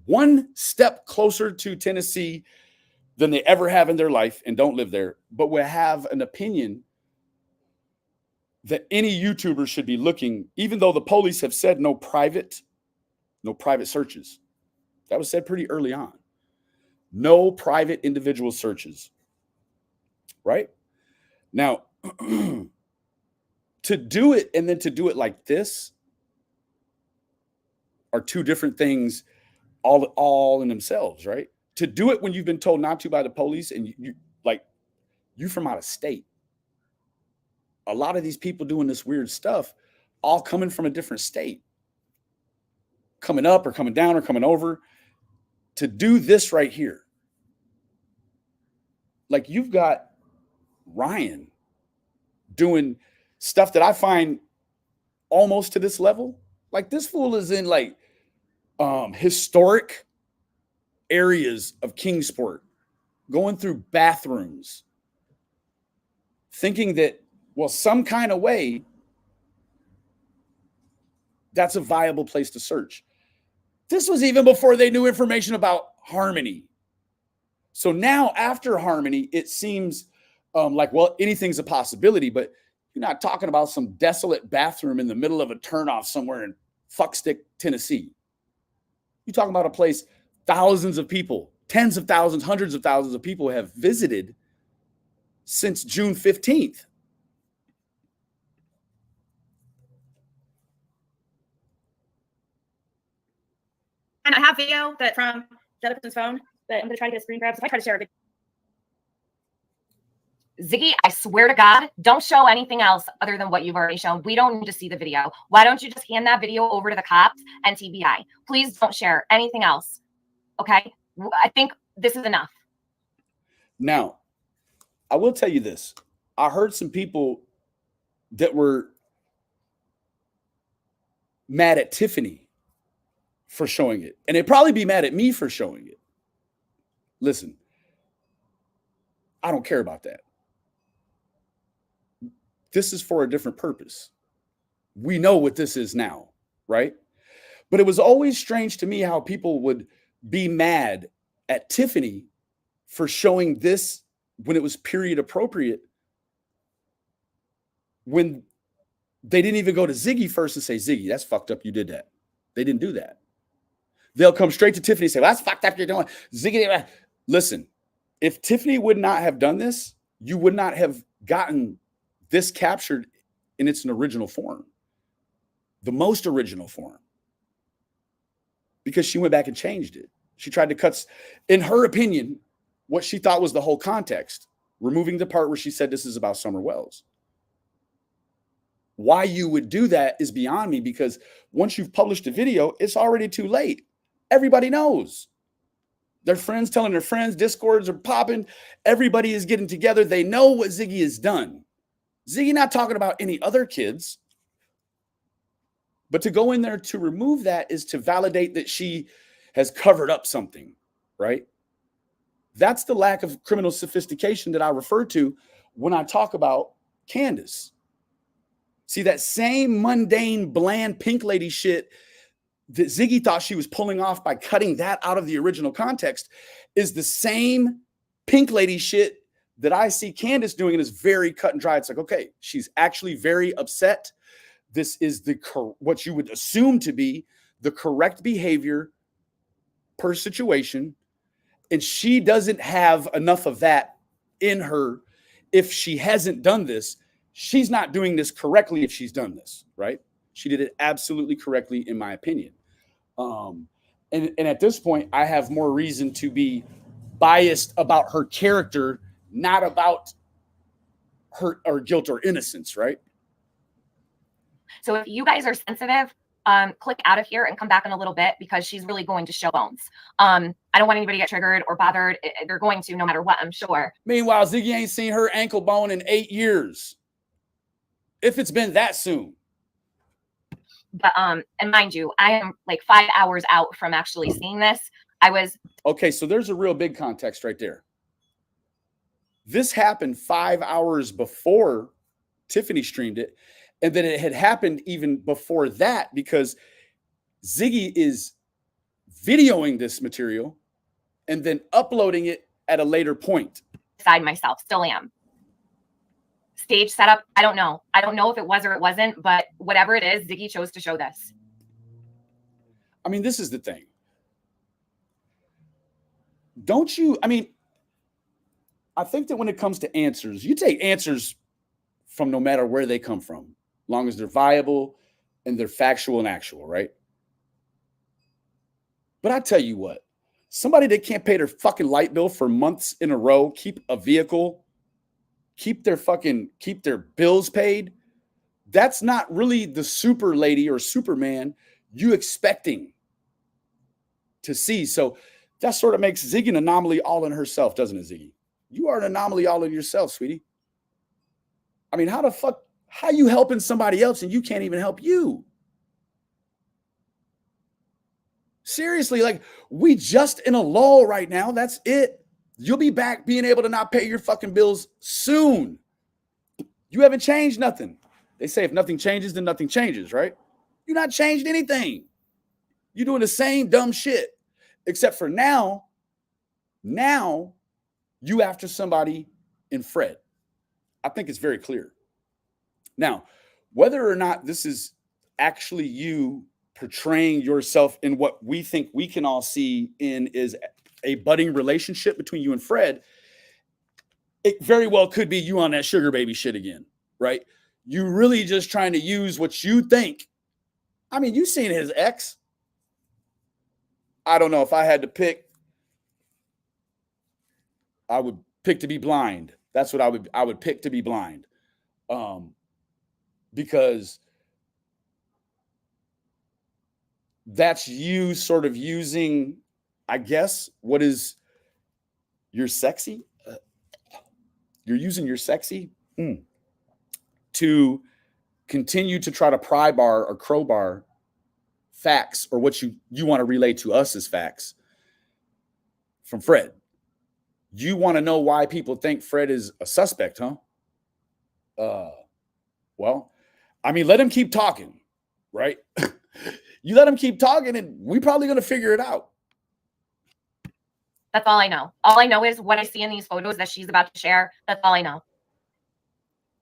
one step closer to Tennessee than they ever have in their life and don't live there, but will have an opinion that any YouTuber should be looking, even though the police have said no private searches. That was said pretty early on. No private individual searches, right? Now, to do it and then to do it like this are two different things all in themselves, right? To do it when you've been told not to by the police and you from out of state. A lot of these people doing this weird stuff, all coming from a different state, coming up or coming down or coming over. To do this right here, like, you've got Ryan doing stuff that I find almost to this level. Like, this fool is in historic areas of Kingsport, going through bathrooms, thinking that, well, some kind of way that's a viable place to search. This was even before they knew information about Harmony. So now, after Harmony, it seems like, well, anything's a possibility, but you're not talking about some desolate bathroom in the middle of a turnoff somewhere in Fuckstick, Tennessee. You're talking about a place thousands of people, tens of thousands, hundreds of thousands of people have visited since June 15th. and I have video that from the other person's phone that I'm going to try to get a screen grab. So if I try to share a video. Ziggy, I swear to God, don't show anything else other than what you've already shown. We don't need to see the video. Why don't you just hand that video over to the cops and TBI? Please don't share anything else. Okay? I think this is enough. Now, I will tell you this. I heard some people that were mad at Tiffany for showing it. And they'd probably be mad at me for showing it. Listen, I don't care about that. This is for a different purpose. We know what this is now, right? But it was always strange to me how people would be mad at Tiffany for showing this when it was period appropriate, when they didn't even go to Ziggy first and say, Ziggy, that's fucked up, you did that. They didn't do that. They'll come straight to Tiffany and say, well, that's fucked up, you're doing. Ziggy, listen, if Tiffany would not have done this, you would not have gotten this captured in its original form, the most original form, because she went back and changed it. She tried to cut, in her opinion, what she thought was the whole context, removing the part where she said this is about Summer Wells. Why you would do that is beyond me, because once you've published a video, it's already too late. Everybody knows. Their friends telling their friends, Discords are popping. Everybody is getting together. They know what Ziggy has done. Ziggy not talking about any other kids. But to go in there to remove that is to validate that she has covered up something, right? That's the lack of criminal sophistication that I refer to when I talk about Candace. See, that same mundane, bland pink lady shit that Ziggy thought she was pulling off by cutting that out of the original context is the same pink lady shit that I see Candace doing, and is very cut and dry. It's like, okay, she's actually very upset. This is what you would assume to be the correct behavior per situation. And she doesn't have enough of that in her. If she hasn't done this, she's not doing this correctly if she's done this, right? She did it absolutely correctly, in my opinion. And at this point, I have more reason to be biased about her character, not about her or guilt or innocence, right? So if you guys are sensitive, click out of here and come back in a little bit, because she's really going to show bones. I don't want anybody to get triggered or bothered. They're going to, no matter what, I'm sure. Meanwhile, Ziggy ain't seen her ankle bone in 8 years. If it's been that soon. But and mind you, I am like 5 hours out from actually seeing this. Okay, so there's a real big context right there. This happened 5 hours before Tiffany streamed it. And then it had happened even before that, because Ziggy is videoing this material and then uploading it at a later point. Beside myself, still am. Stage setup, I don't know. I don't know if it was or it wasn't, but whatever it is, Ziggy chose to show this. I mean, this is the thing. Don't you, I mean, I think that when it comes to answers, you take answers from no matter where they come from, long as they're viable and they're factual and actual, right? But I tell you what, somebody that can't pay their fucking light bill for months in a row, keep a vehicle, keep their bills paid, that's not really the super lady or Superman you expecting to see. So that sort of makes Ziggy an anomaly all in herself, doesn't it, Ziggy? You are an anomaly all in yourself, sweetie. I mean, how you helping somebody else and you can't even help you? Seriously, like, we just in a lull right now. That's it. You'll be back being able to not pay your fucking bills soon. You haven't changed nothing. They say if nothing changes, then nothing changes, right? You're not changed anything. You're doing the same dumb shit, except for now you after somebody in Fred. I think it's very clear. Now, whether or not this is actually you portraying yourself in what we think we can all see in is a budding relationship between you and Fred, it very well could be you on that sugar baby shit again, right? You really just trying to use what you think. I mean, you've seen his ex. I don't know, if I had to pick, I would pick to be blind. That's what I would pick, to be blind. Because that's you sort of using, I guess, what is your sexy? You're using your sexy to continue to try to pry bar or crowbar facts, or what you want to relay to us as facts from Fred. You want to know why people think Fred is a suspect, huh? Well, I mean, let him keep talking, right? You let him keep talking and we're probably going to figure it out. That's all I know. All I know is what I see in these photos that she's about to share. That's all I know.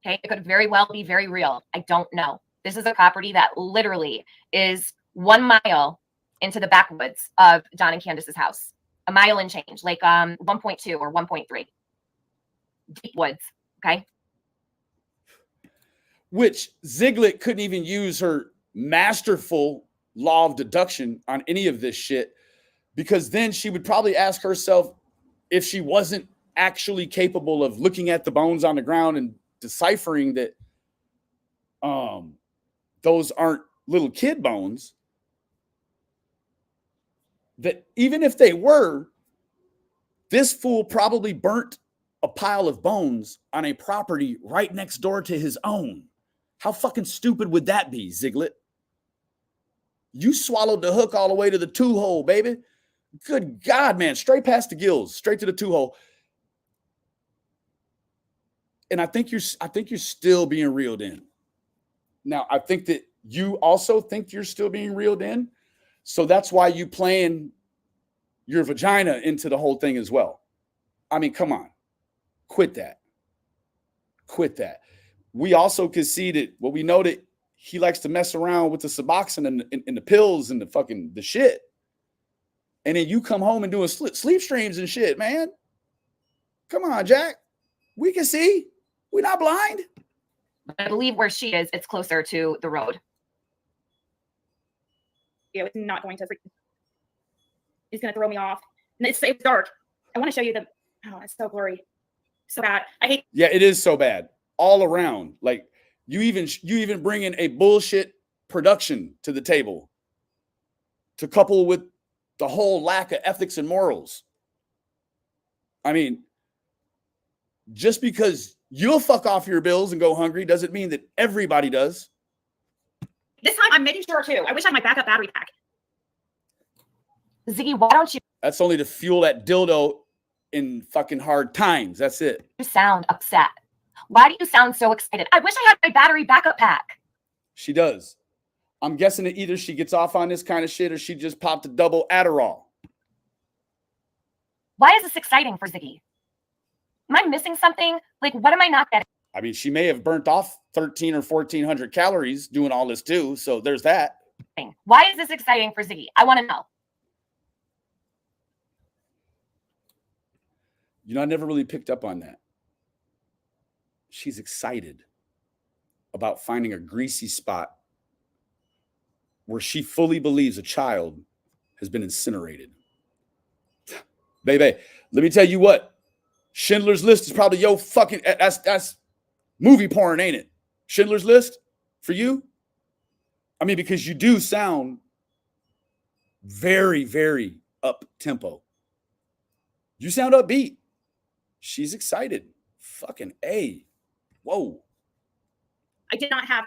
Okay. It could very well be very real. I don't know. This is a property that literally is 1 mile into the backwoods of John and Candace's house. A mile and change, like 1.2 or 1.3. Deep woods. Okay. Which Ziglet couldn't even use her masterful law of deduction on any of this shit, because then she would probably ask herself, if she wasn't actually capable of looking at the bones on the ground and deciphering that those aren't little kid bones, that even if they were, This fool probably burnt a pile of bones on a property right next door to his own. How fucking stupid would that be, Ziglet? You swallowed the hook all the way to the 2-hole, baby. Good God, man. Straight past the gills, straight to the 2-hole. And I think you're still being reeled in. Now, I think that you also think you're still being reeled in. So that's why you playing your vagina into the whole thing as well. I mean, come on. Quit that. Quit that. We also can see that, well, we know that he likes to mess around with the Suboxone and the pills and the shit. And then you come home and doing sleep streams and shit, man. Come on, Jack. We can see. We're not blind. I believe where she is, it's closer to the road. Yeah, it's not going to. It's going to throw me off. And it's dark. I want to show you the. Oh, it's so blurry. So bad. I hate. Yeah, it is so bad all around. Like you even bring in a bullshit production to the table to couple with the whole lack of ethics and morals. I mean, just because you'll fuck off your bills and go hungry doesn't mean that everybody does. This time I'm making sure too. I wish I had my backup battery pack. Ziggy, why don't you That's only to fuel that dildo in fucking hard times. That's it. sound upset? Why do you sound so excited? I wish I had my battery backup pack. She does. I'm guessing that either she gets off on this kind of shit or she just popped a double Adderall. Why is this exciting for Ziggy? Am I missing something? Like, what am I not getting? I mean, she may have burnt off 1,300 or 1,400 calories doing all this too. So there's that. Why is this exciting for Ziggy? I want to know. You know, I never really picked up on that. She's excited about finding a greasy spot where she fully believes a child has been incinerated. Baby, let me tell you what. Schindler's List is probably your fucking, that's movie porn, ain't it? Schindler's List for you? I mean, because you do sound very, very up-tempo. You sound upbeat. She's excited. Fucking A. Whoa. I did not have.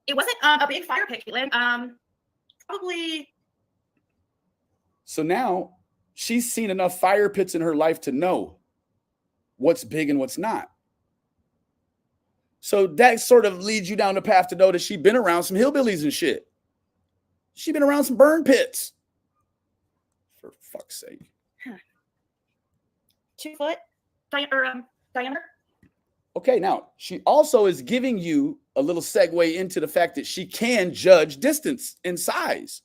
It wasn't a big fire pit, Caitlin. Probably. So now she's seen enough fire pits in her life to know what's big and what's not. So that sort of leads you down the path to know that she's been around some hillbillies and shit. She's been around some burn pits. For fuck's sake. 2 foot diameter. Okay, now she also is giving you a little segue into the fact that she can judge distance and size.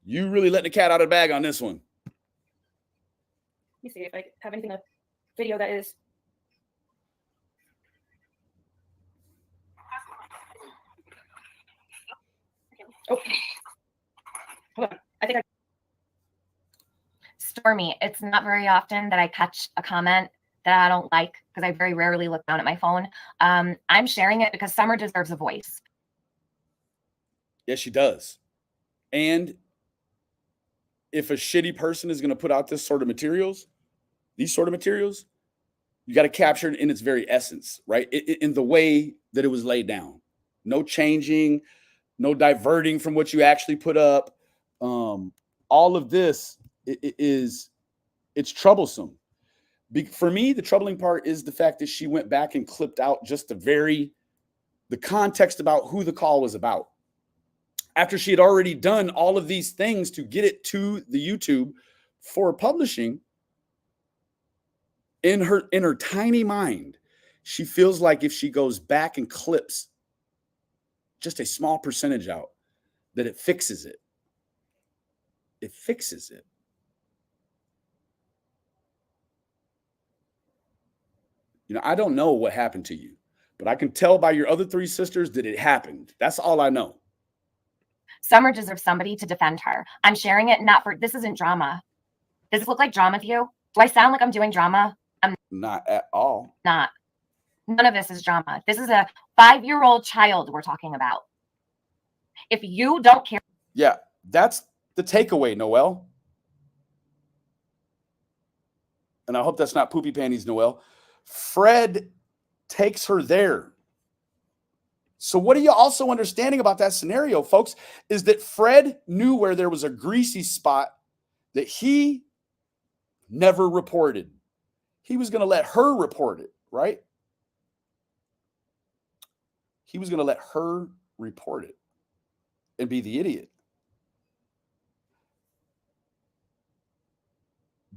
You really let the cat out of the bag on this one. Let me see if I have anything in the video that is. Oh, hold on. I think I. Stormy, it's not very often that I catch a comment that I don't like because I very rarely look down at my phone. I'm sharing it because Summer deserves a voice. Yes, she does. And if a shitty person is going to put out these sort of materials, you got to capture it in its very essence, right? In the way that it was laid down. No changing, no diverting from what you actually put up. All of this it's troublesome. For me, the troubling part is the fact that she went back and clipped out just the context about who the call was about. After she had already done all of these things to get it to the YouTube for publishing, in her tiny mind, she feels like if she goes back and clips just a small percentage out, that it fixes it. It fixes it. You know, I don't know what happened to you, but I can tell by your other 3 sisters that it happened. That's all I know. Summer deserves somebody to defend her. I'm sharing it not for, this isn't drama. Does it look like drama to you? Do I sound like I'm doing drama? I'm not at all. Not. None of this is drama. This is a 5-year-old child we're talking about. If you don't care. Yeah, that's the takeaway, Noelle. and I hope that's not poopy panties, Noel. Fred takes her there. So what are you also understanding about that scenario, folks, is that Fred knew where there was a greasy spot that he never reported. He was going to let her report it, right? He was going to let her report it and be the idiot.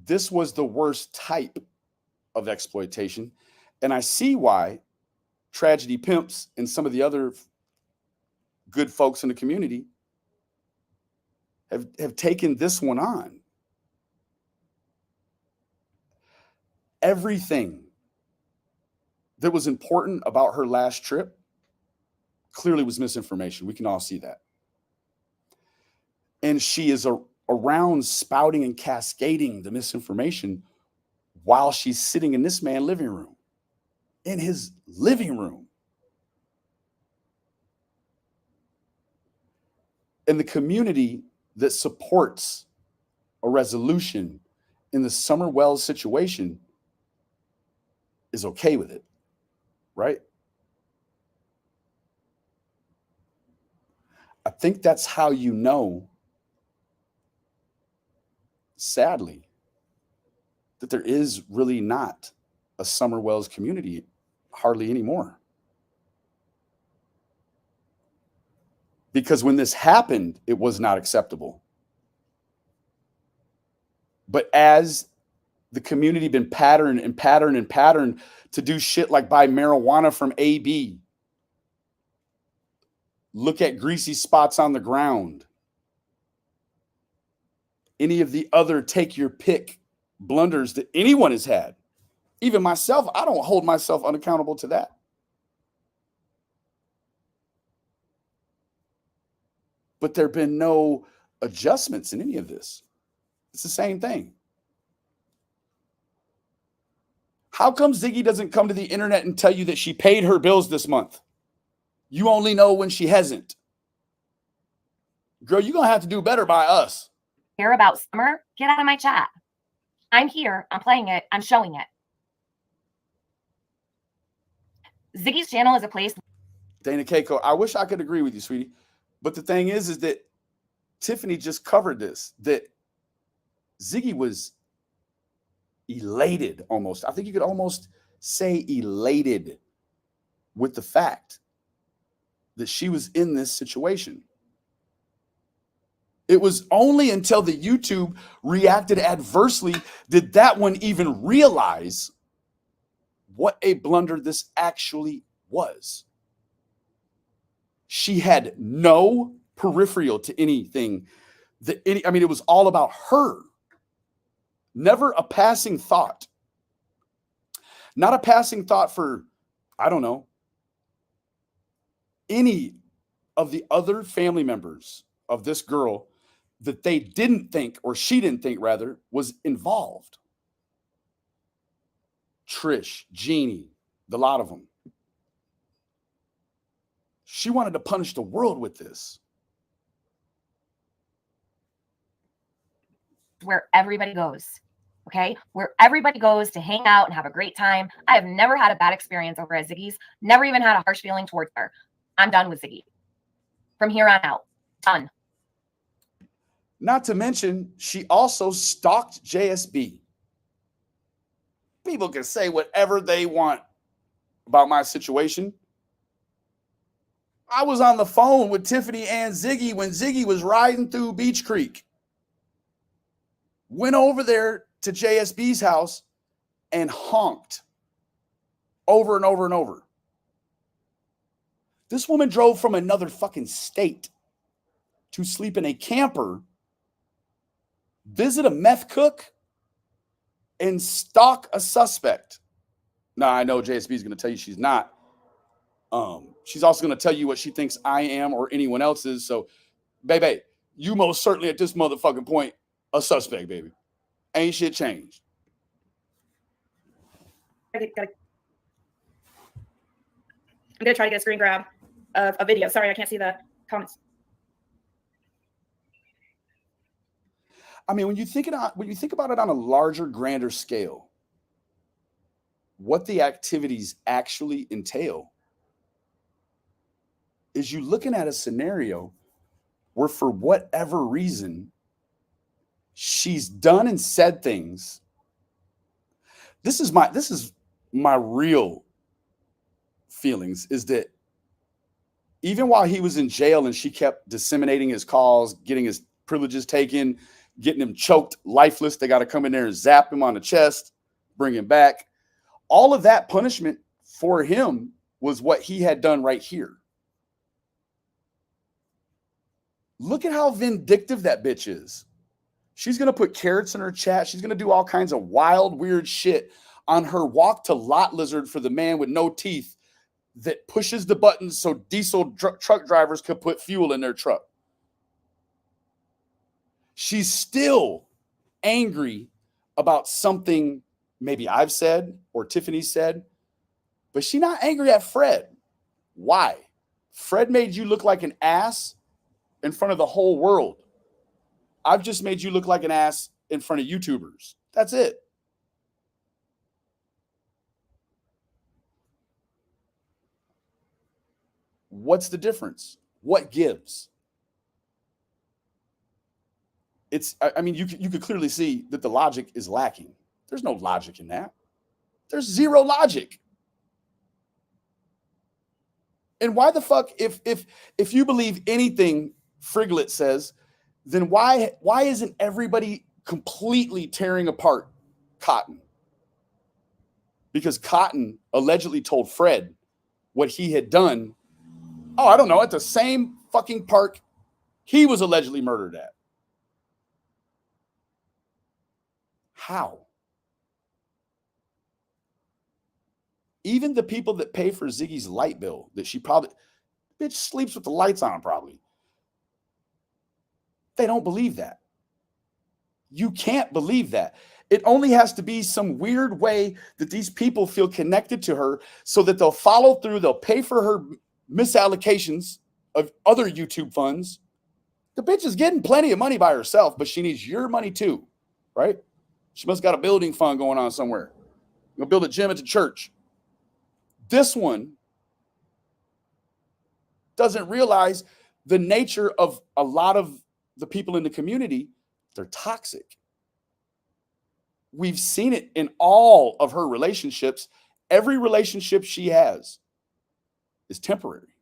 This was the worst type of exploitation. And I see why Tragedy Pimps and some of the other good folks in the community have taken this one on. Everything that was important about her last trip clearly was misinformation. We can all see that. And she is around spouting and cascading the misinformation while she's sitting in this man's living room, in his living room. And the community that supports a resolution in the Summer Wells situation is okay with it, right? I think that's how you know, sadly, that there is really not a Summer Wells community hardly anymore. Because when this happened, it was not acceptable. But as the community been patterned to do shit like buy marijuana from AB, look at greasy spots on the ground, any of the other take your pick blunders that anyone has had, even myself, I don't hold myself unaccountable to that. But there have been no adjustments in any of this. It's the same thing. How come Ziggy doesn't come to the internet and tell you that she paid her bills this month? You only know when she hasn't. Girl, you're going to have to do better by us. Care about Summer? Get out of my chat. I'm here. I'm playing it. I'm showing it. Ziggy's channel is a place. Dana Keiko, I wish I could agree with you, sweetie. But the thing is that Tiffany just covered this, that Ziggy was elated almost. I think you could almost say elated with the fact that she was in this situation. It was only until the YouTube reacted adversely did that one even realize what a blunder this actually was. She had no peripheral to anything. It was all about her. Never a passing thought. Not a passing thought for, I don't know, any of the other family members of this girl that they didn't think, or she didn't think rather, was involved. Trish, Jeannie, the lot of them. She wanted to punish the world with this. Where everybody goes, okay? Where everybody goes to hang out and have a great time. I have never had a bad experience over at Ziggy's. Never even had a harsh feeling towards her. I'm done with Ziggy. From here on out, done. Not to mention, she also stalked JSB. People can say whatever they want about my situation. I was on the phone with Tiffany and Ziggy when Ziggy was riding through Beach Creek. Went over there to JSB's house and honked over and over and over. This woman drove from another fucking state to sleep in a camper, visit a meth cook, and stalk a suspect. Now, I know JSB is going to tell you she's not. She's also going to tell you what she thinks I am or anyone else is. So, baby, you most certainly at this motherfucking point a suspect, baby. Ain't shit changed. I'm gonna try to get a screen grab of a video. Sorry, I can't see the comments. I mean, when you think about it on a larger, grander scale, what the activities actually entail is you looking at a scenario where for whatever reason she's done and said things. This is my real feelings, is that even while he was in jail and she kept disseminating his calls, getting his privileges taken, getting him choked lifeless, they got to come in there and zap him on the chest, bring him back. All of that punishment for him was what he had done right here. Look at how vindictive that bitch is. She's going to put carrots in her chat. She's going to do all kinds of wild, weird shit on her walk to lot lizard for the man with no teeth that pushes the buttons so diesel truck drivers could put fuel in their truck. She's still angry about something maybe I've said or Tiffany said, but she's not angry at Fred. Why? Fred made you look like an ass in front of the whole world. I've just made you look like an ass in front of YouTubers. That's it. What's the difference? What gives? I mean, you could clearly see that the logic is lacking. There's no logic in that. There's zero logic. And why the fuck, if you believe anything Friglet says, then why isn't everybody completely tearing apart Cotton? Because Cotton allegedly told Fred what he had done. Oh, I don't know, at the same fucking park he was allegedly murdered at. How? Even the people that pay for Ziggy's light bill, that she probably, bitch sleeps with the lights on probably. They don't believe that. You can't believe that. It only has to be some weird way that these people feel connected to her so that they'll follow through. They'll pay for her misallocations of other YouTube funds. The bitch is getting plenty of money by herself, but she needs your money too, right? She must have got a building fund going on somewhere. You'll build a gym at the church. This one doesn't realize the nature of a lot of the people in the community. They're toxic. We've seen it in all of her relationships. Every relationship she has is temporary.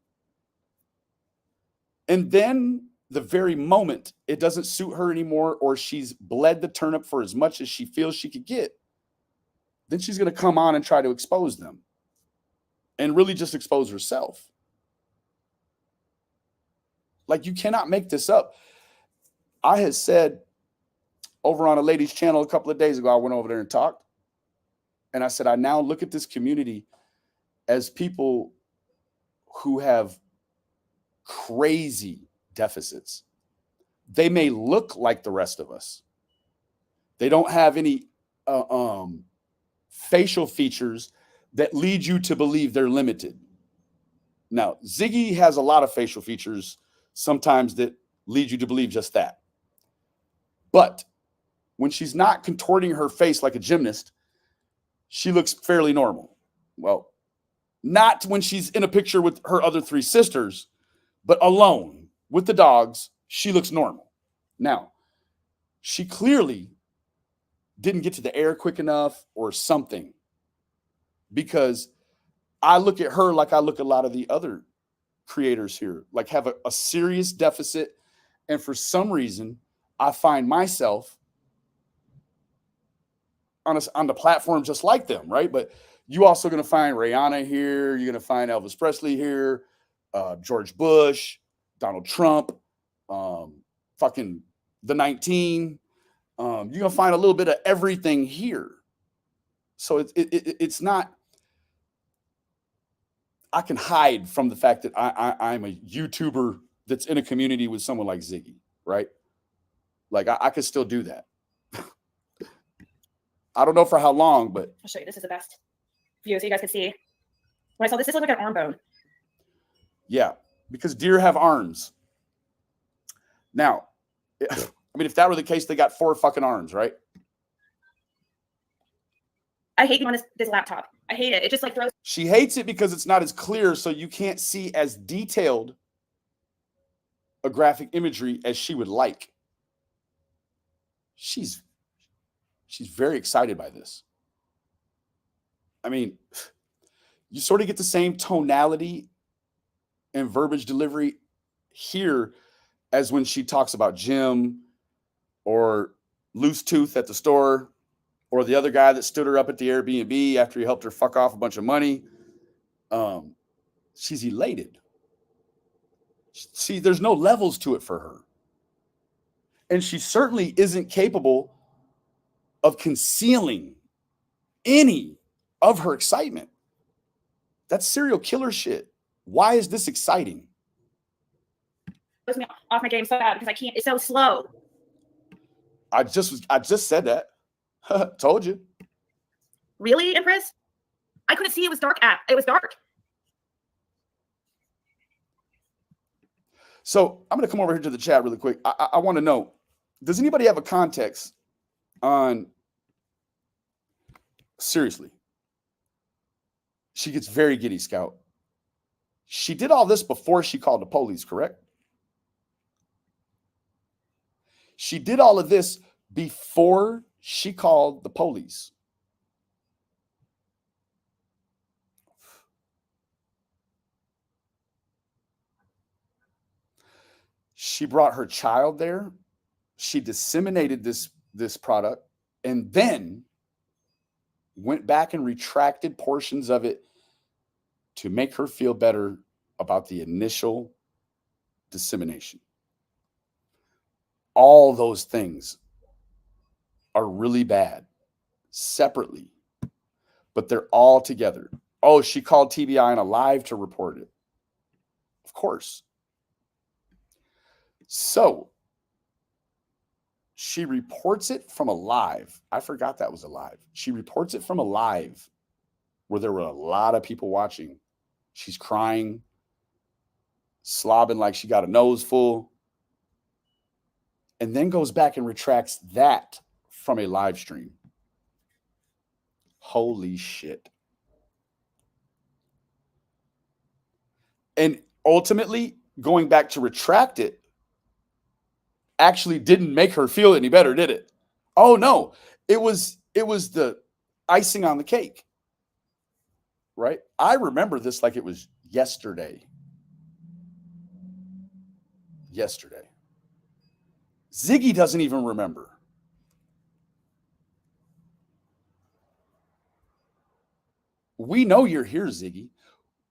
And then the very moment it doesn't suit her anymore, or she's bled the turnip for as much as she feels she could get, then she's going to come on and try to expose them and really just expose herself. Like, you cannot make this up. I had said over on a lady's channel a couple of days ago, I went over there and talked. And I said, I now look at this community as people who have crazy deficits. They may look like the rest of us. They don't have any facial features that lead you to believe they're limited. Now, Ziggy has a lot of facial features sometimes that lead you to believe just that. But when she's not contorting her face like a gymnast, she looks fairly normal. Well, not when she's in a picture with her other three sisters, but alone with the dogs, she looks normal. Now, she clearly didn't get to the air quick enough or something, because I look at her like I look at a lot of the other creators here, like have a serious deficit. And for some reason, I find myself on the platform just like them, right? But you also going to find Rihanna here. You're going to find Elvis Presley here, George Bush, Donald Trump, fucking the 19. You're going to find a little bit of everything here. So it's not, I can hide from the fact that I'm a YouTuber that's in a community with someone like Ziggy, right? Like I could still do that. I don't know for how long, but I'll show you. This is the best view so you guys can see. When I saw this, this looked like an arm bone. Yeah, because deer have arms. Now, I mean, if that were the case, they got 4 fucking arms, right? I hate being on this laptop. I hate it. It just like throws. She hates it because it's not as clear, so you can't see as detailed a graphic imagery as she would like. She's very excited by this. I mean, you sort of get the same tonality and verbiage delivery here as when she talks about Jim or Loose Tooth at the store or the other guy that stood her up at the Airbnb after he helped her fuck off a bunch of money. She's elated. See, there's no levels to it for her. And she certainly isn't capable of concealing any of her excitement. That's serial killer shit. Why is this exciting? Throws me off my game so bad because I can't. It's so slow. I just said that. Told you. Really, Empress? I couldn't see. It was dark. It was dark. So I'm going to come over here to the chat really quick. I want to know, does anybody have a context on, seriously, she gets very giddy, Scout. She did all this before she called the police, correct? She did all of this before she called the police. She brought her child there. She disseminated this product and then went back and retracted portions of it to make her feel better about the initial dissemination. All those things are really bad separately, but they're all together. Oh, she called TBI on a live to report it. Of course. So she reports it from a live. I forgot that was a live. She reports it from a live where there were a lot of people watching. She's crying, slobbing like she got a nose full, and then goes back and retracts that from a live stream. Holy shit. And ultimately, going back to retract it actually didn't make her feel any better, did it? Oh no, it was the icing on the cake, right? I remember this like it was yesterday. Ziggy doesn't even remember. We know you're here, Ziggy.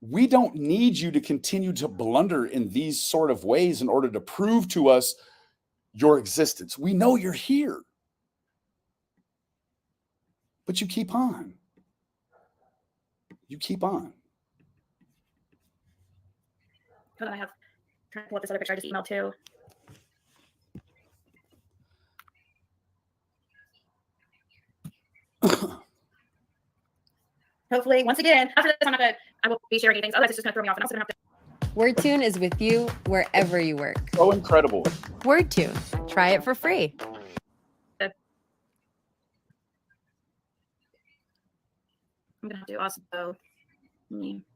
We don't need you to continue to blunder in these sort of ways in order to prove to us your existence. We know you're here. But you keep on. You keep on. Hold on, I have trying to pull up this other picture I just emailed too. Hopefully, once again, after this, I will be sharing anything. Otherwise, it's just going to throw me off, and I'm also going to have to. WordTune is with you wherever you work. So incredible. WordTune. Try it for free. I'm going to have to also.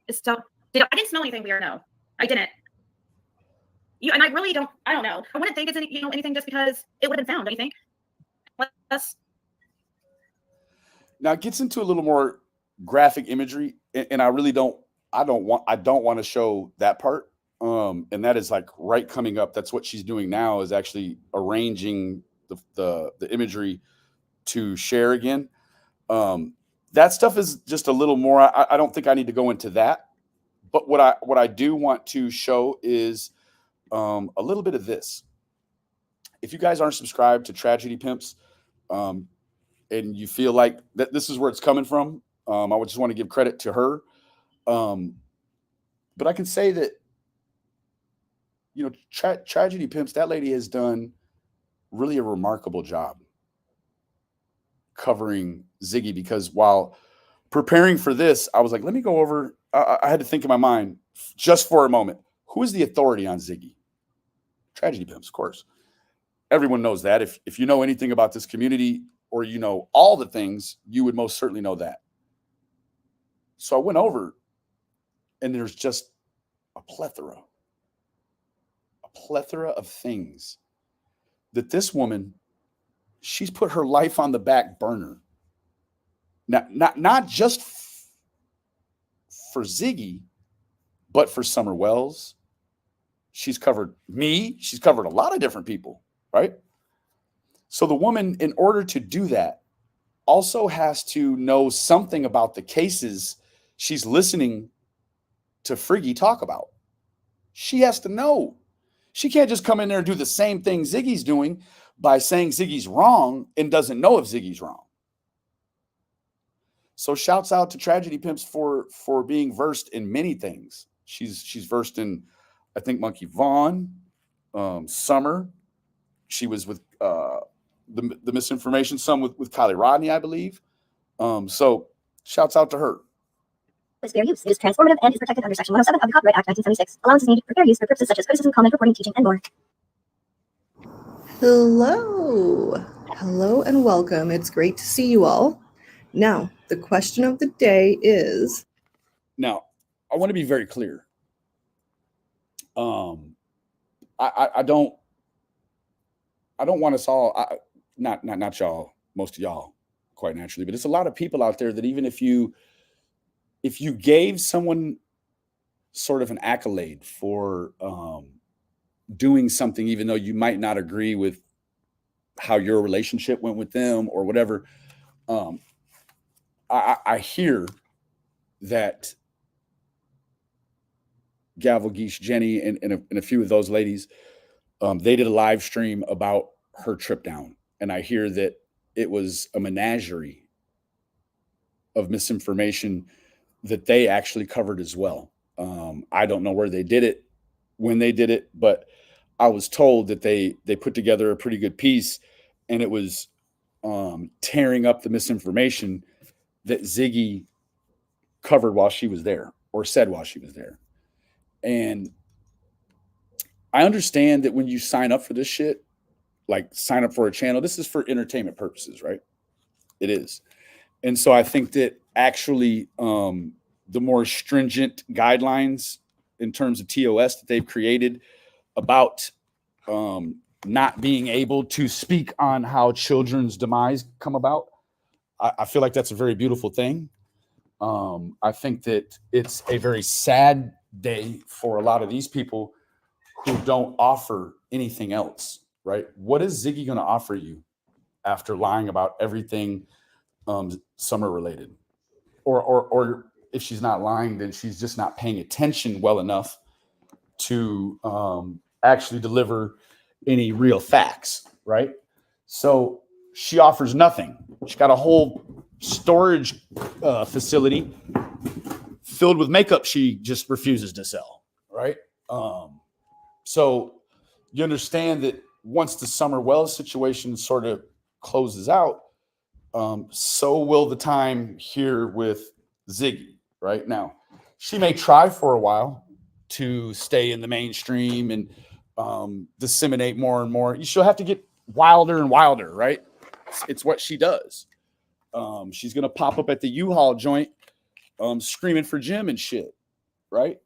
It's so. I didn't smell anything weird. No, I didn't. And I really don't. I don't know. I wouldn't think it's anything just because it would have been found. Don't you think? Now it gets into a little more graphic imagery, and I really don't. I don't want to show that part. And that is like right coming up. That's what she's doing now, is actually arranging the imagery to share again. That stuff is just a little more. I don't think I need to go into that. But what I do want to show is a little bit of this. If you guys aren't subscribed to Tragedy Pimps, and you feel like that this is where it's coming from, I would just want to give credit to her. But I can say that, Tragedy Pimps, that lady has done really a remarkable job covering Ziggy, because while preparing for this, I was like, let me go over. I had to think in my mind just for a moment. Who is the authority on Ziggy? Tragedy Pimps, of course. Everyone knows that. If you know anything about this community, or all the things, you would most certainly know that. So I went over, and there's just a plethora of things that this woman, she's put her life on the back burner. Not just for Ziggy, but for Summer Wells. She's covered me. She's covered a lot of different people, right? So the woman, in order to do that, also has to know something about the cases she's listening to Friggy talk about. She has to know. She can't just come in there and do the same thing Ziggy's doing by saying Ziggy's wrong and doesn't know if Ziggy's wrong. So shouts out to Tragedy Pimps for being versed in many things. She's versed in, I think, Monkey Vaughn, Summer. She was with the Misinformation, some with Kylie Rodney, I believe. So shouts out to her. Is fair use. It is transformative and is protected under Section 107 of the Copyright Act 1976. Allowance is needed for fair use for purposes such as criticism, comment, reporting, teaching, and more. Hello and welcome. It's great to see you all. Now, the question of the day is... Now, I want to be very clear. I don't want us all, not y'all, most of y'all, quite naturally, but it's a lot of people out there that even if you gave someone sort of an accolade for doing something, even though you might not agree with how your relationship went with them or whatever, I hear that Gavel, Geesh, Jenny, and a few of those ladies, they did a live stream about her trip down. And I hear that it was a menagerie of misinformation that they actually covered as well. I don't know where they did it, when they did it, but I was told that they put together a pretty good piece, and it was tearing up the misinformation that Ziggy covered while she was there, or said while she was there. And I understand that when you sign up for this shit, like sign up for a channel, this is for entertainment purposes, right? It is. And so I think that actually the more stringent guidelines in terms of TOS that they've created about not being able to speak on how children's demise come about, I feel like that's a very beautiful thing. I think that it's a very sad day for a lot of these people who don't offer anything else, right? What is Ziggy going to offer you after lying about everything Summer related? Or if she's not lying, then she's just not paying attention well enough to actually deliver any real facts, right? So she offers nothing. She got a whole storage facility filled with makeup she just refuses to sell, right? So you understand that once the Summer Wells situation sort of closes out, so will the time here with Ziggy, right? Now, she may try for a while to stay in the mainstream and disseminate more and more. She'll have to get wilder and wilder, right? It's what she does. She's going to pop up at the U-Haul joint screaming for Jim and shit, right?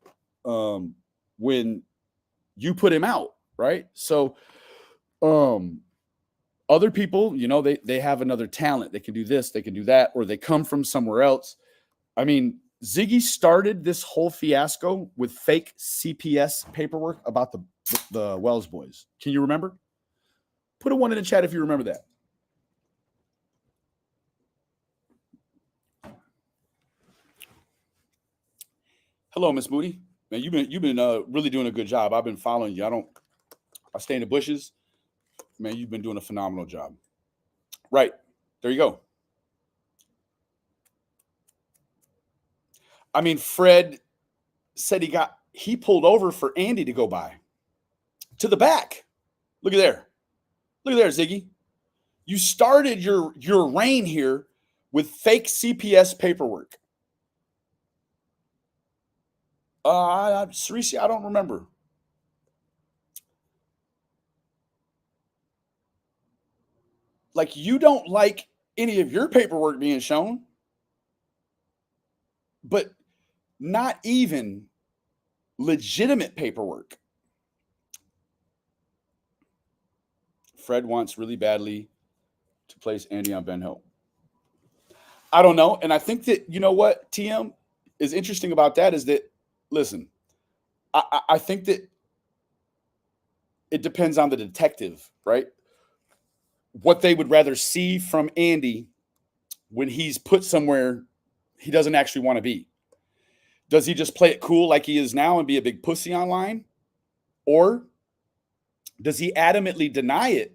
When you put him out, right? So other people, you know, they have another talent. They can do this, they can do that, or they come from somewhere else. I mean, Ziggy started this whole fiasco with fake CPS paperwork about the Wells boys. Can you remember? Put a 1 in the chat if you remember that. Hello, Miss Moody. Man, you've been really doing a good job. I've been following you. I stay in the bushes. Man, you've been doing a phenomenal job. Right. There you go. I mean, Fred said he pulled over for Andy to go by. To the back. Look at there. Look at there, Ziggy. You started your reign here with fake CPS paperwork. Cerisi, I don't remember. Like, you don't like any of your paperwork being shown. but not even legitimate paperwork. Fred wants really badly to place Andy on Ben Hill. I don't know. And I think that, you know what, TM is interesting about that is that, listen, I think that it depends on the detective, right? What they would rather see from Andy when he's put somewhere he doesn't actually want to be. Does he just play it cool like he is now and be a big pussy online? Or does he adamantly deny it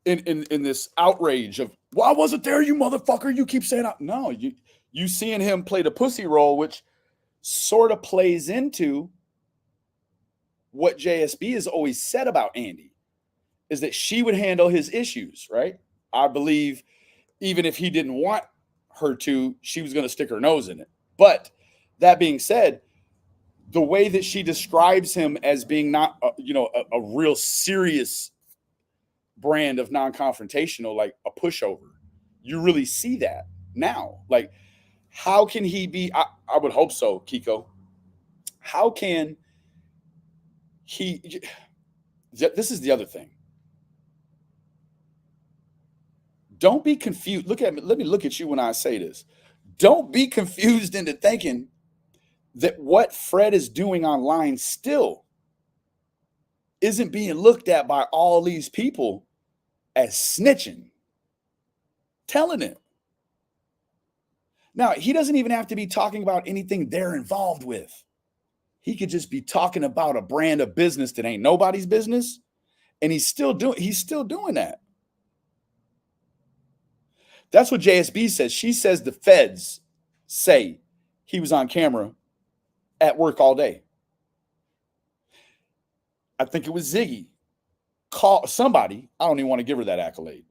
in this outrage of, well, I wasn't there, you motherfucker. You keep saying, no, you seeing him play the pussy role, which sort of plays into what JSB has always said about Andy, is that she would handle his issues, right? I believe even if he didn't want her to, she was going to stick her nose in it. But that being said, the way that she describes him as being not, a real serious brand of non-confrontational, like a pushover, you really see that now. Like, how can he be? I would hope so, Kiko. How can he? This is the other thing. Don't be confused. Look at me. Let me look at you when I say this. Don't be confused into thinking that what Fred is doing online still isn't being looked at by all these people as snitching, telling it. Now, he doesn't even have to be talking about anything they're involved with. He could just be talking about a brand of business that ain't nobody's business, and he's still doing that. That's what JSB says. She says the feds say he was on camera at work all day. I think it was Ziggy. Call somebody, I don't even want to give her that accolade,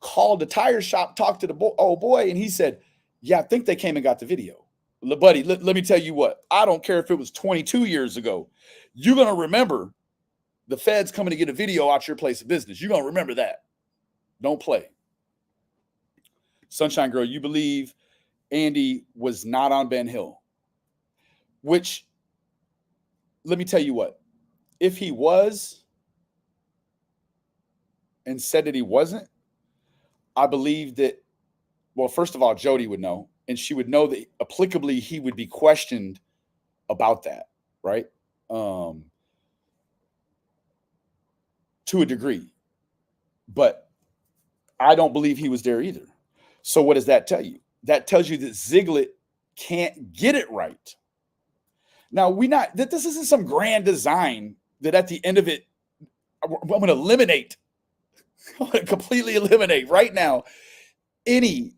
called the tire shop, talked to the old boy, and he said, yeah, I think they came and got the video. Buddy, let me tell you what, I don't care if it was 22 years ago. You're going to remember the feds coming to get a video out your place of business. You're going to remember that. Don't play. Sunshine Girl, you believe Andy was not on Ben Hill, which, let me tell you what, if he was and said that he wasn't, I believe that, well, first of all, Jody would know, and she would know that applicably he would be questioned about that, right? To a degree. But I don't believe he was there either. So what does that tell you? That tells you that Ziglet can't get it right. Now, this isn't some grand design that at the end of it, I'm going to eliminate. I'm going to completely eliminate right now any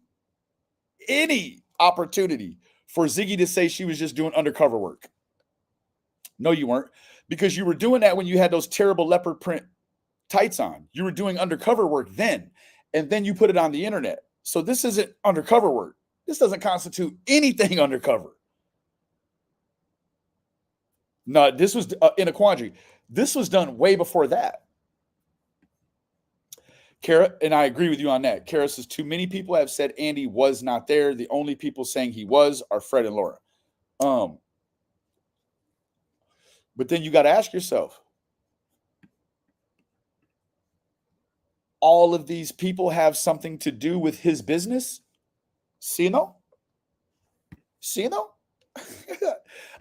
opportunity for Ziggy to say she was just doing undercover work. No, you weren't, because you were doing that when you had those terrible leopard print tights on. You were doing undercover work then, and then you put it on the internet. So this isn't undercover work. This doesn't constitute anything undercover. No, this was in a quandary. This was done way before that. Kara, and I agree with you on that. Kara says, too many people have said Andy was not there. The only people saying he was are Fred and Laura. But then you got to ask yourself, all of these people have something to do with his business? See, no?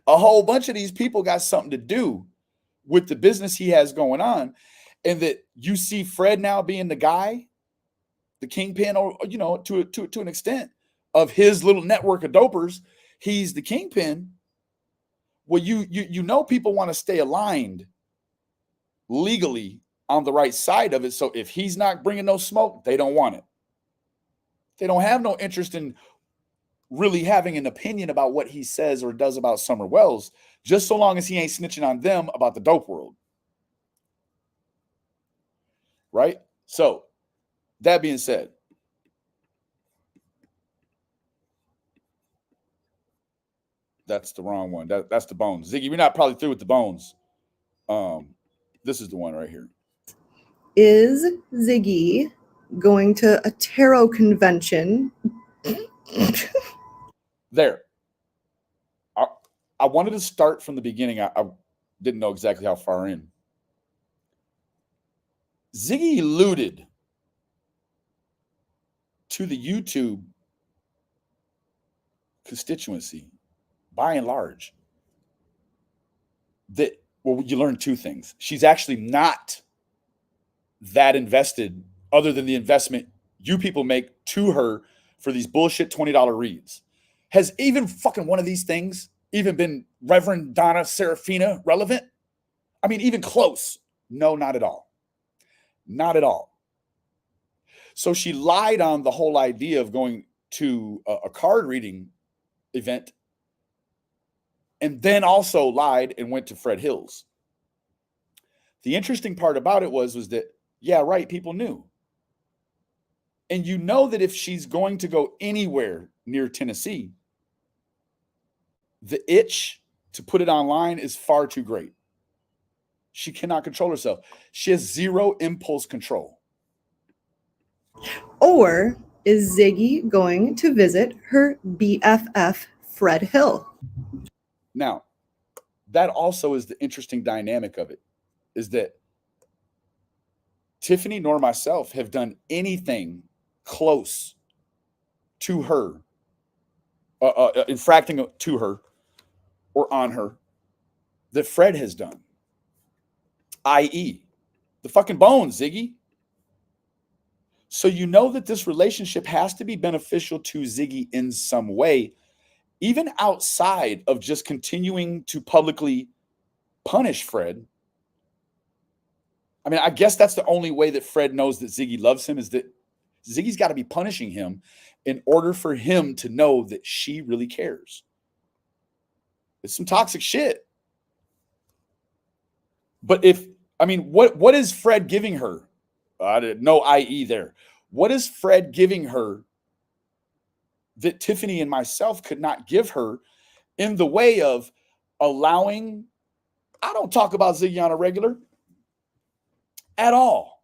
A whole bunch of these people got something to do with the business he has going on. And that you see Fred now being the guy, the kingpin, or, to an extent of his little network of dopers, he's the kingpin. Well, people want to stay aligned legally on the right side of it. So if he's not bringing no smoke, they don't want it. They don't have no interest in really having an opinion about what he says or does about Summer Wells, just so long as he ain't snitching on them about the dope world. Right? So, that being said, that's the wrong one. That's the bones. Ziggy, we're not probably through with the bones. This is the one right here. Is Ziggy going to a tarot convention? There. I wanted to start from the beginning. I didn't know exactly how far in. Ziggy alluded to the YouTube constituency, by and large, that, well, you learn two things. She's actually not that invested, other than the investment you people make to her for these bullshit $20 reads. Has even fucking one of these things even been Reverend Donna Serafina relevant? I mean, even close? No, not at all. Not at all. So she lied on the whole idea of going to a card reading event, and then also lied and went to Fred Hill's. The interesting part about it was that, yeah, right, people knew. And you know that if she's going to go anywhere near Tennessee, the itch to put it online is far too great. She cannot control herself. She has zero impulse control. Or is Ziggy going to visit her BFF, Fred Hill? Now, that also is the interesting dynamic of it, is that Tiffany nor myself have done anything close to her, infracting to her or on her, that Fred has done, i.e., the fucking bones, Ziggy. So you know that this relationship has to be beneficial to Ziggy in some way, even outside of just continuing to publicly punish Fred. I mean, I guess that's the only way that Fred knows that Ziggy loves him, is that Ziggy's got to be punishing him in order for him to know that she really cares. It's some toxic shit. But what is Fred giving her? No IE there. What is Fred giving her that Tiffany and myself could not give her in the way of allowing? I don't talk about Ziggy on a regular at all.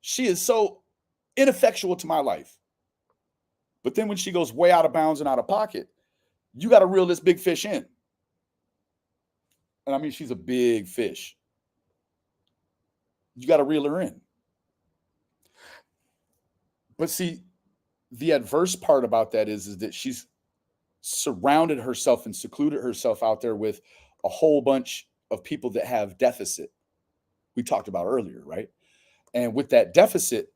She is so ineffectual to my life. But then when she goes way out of bounds and out of pocket, you got to reel this big fish in. And I mean, she's a big fish. You got to reel her in. But see, the adverse part about that is that she's surrounded herself and secluded herself out there with a whole bunch of people that have deficit. We talked about earlier, right? And with that deficit,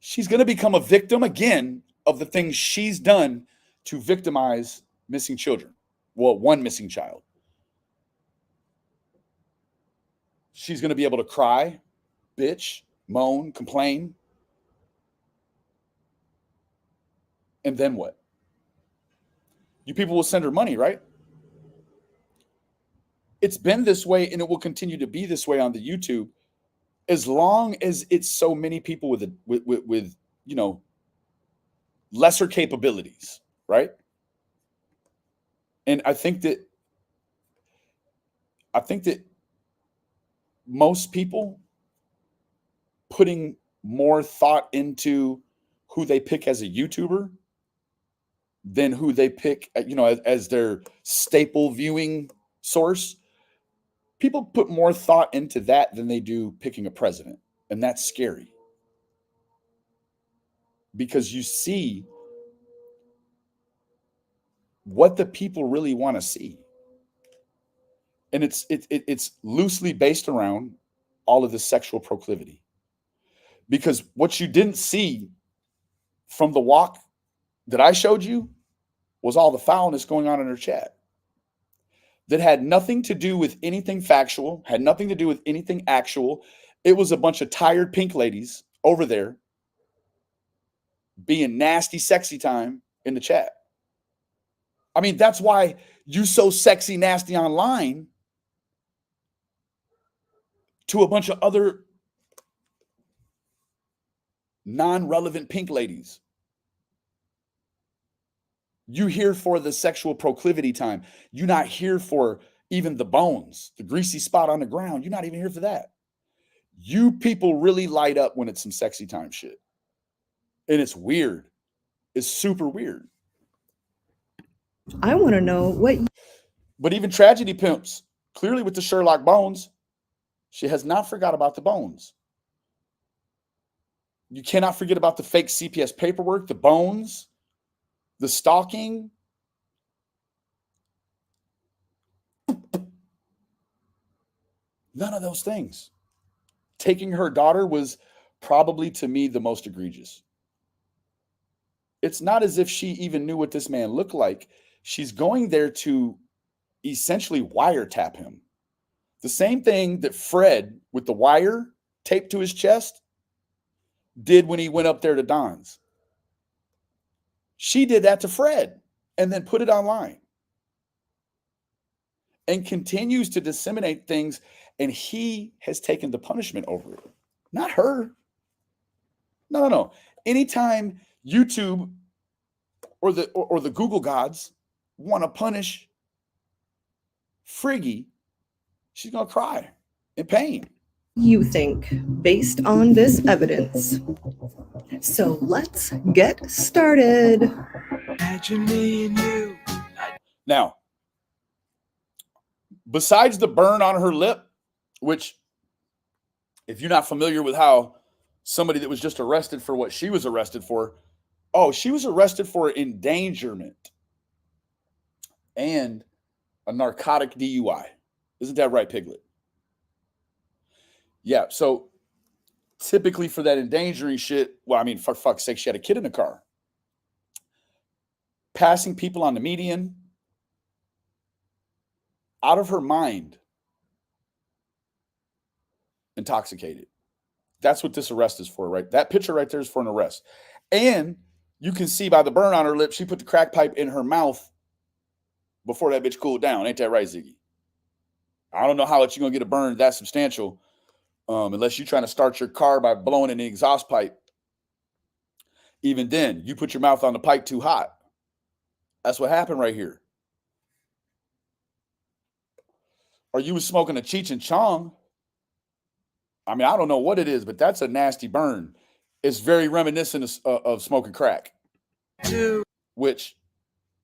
she's going to become a victim again of the things she's done to victimize missing children. Well, one missing child. She's going to be able to cry, bitch, moan, complain. And then what? You people will send her money, right? It's been this way, and it will continue to be this way on the YouTube as long as it's so many people with you know, lesser capabilities, right? And I think that most people putting more thought into who they pick as a YouTuber than who they pick, you know, as their staple viewing source. People put more thought into that than they do picking a president. And that's scary. Because you see what the people really want to see. And it's loosely based around all of this sexual proclivity. Because what you didn't see from the walk that I showed you was all the foulness going on in her chat. That had nothing to do with anything factual, had nothing to do with anything actual. It was a bunch of tired pink ladies over there being nasty, sexy time in the chat. I mean, that's why you so sexy, nasty online to a bunch of other non-relevant pink ladies. You here for the sexual proclivity time. You're not here for even the bones, the greasy spot on the ground. You're not even here for that. You people really light up when it's some sexy time shit. And it's weird. It's super weird. I want to know what. But even tragedy pimps, clearly with the Sherlock bones, she has not forgot about the bones. You cannot forget about the fake CPS paperwork, the bones, the stalking. None of those things. Taking her daughter was probably, to me, the most egregious. It's not as if she even knew what this man looked like. She's going there to essentially wiretap him. The same thing that Fred, with the wire taped to his chest, did when he went up there to Don's. She did that to Fred and then put it online and continues to disseminate things, and he has taken the punishment over it. Not her. No. Anytime YouTube or the Google gods want to punish Friggy, she's going to cry in pain. You think based on this evidence. So let's get started. Imagine me and you. Now, besides the burn on her lip, which, if you're not familiar with how somebody that was just arrested for what she was arrested for, she was arrested for endangerment and a narcotic DUI. Isn't that right, Piglet? Yeah, so typically for that endangering shit, well, I mean, for fuck's sake, she had a kid in the car. Passing people on the median. Out of her mind. Intoxicated. That's what this arrest is for, right? That picture right there is for an arrest. And you can see by the burn on her lip, she put the crack pipe in her mouth before that bitch cooled down. Ain't that right, Ziggy? I don't know how you're going to get a burn that substantial unless you're trying to start your car by blowing in the exhaust pipe. Even then, you put your mouth on the pipe too hot. That's what happened right here. Or you was smoking a Cheech and Chong. I mean, I don't know what it is, but that's a nasty burn. It's very reminiscent of smoking crack. Which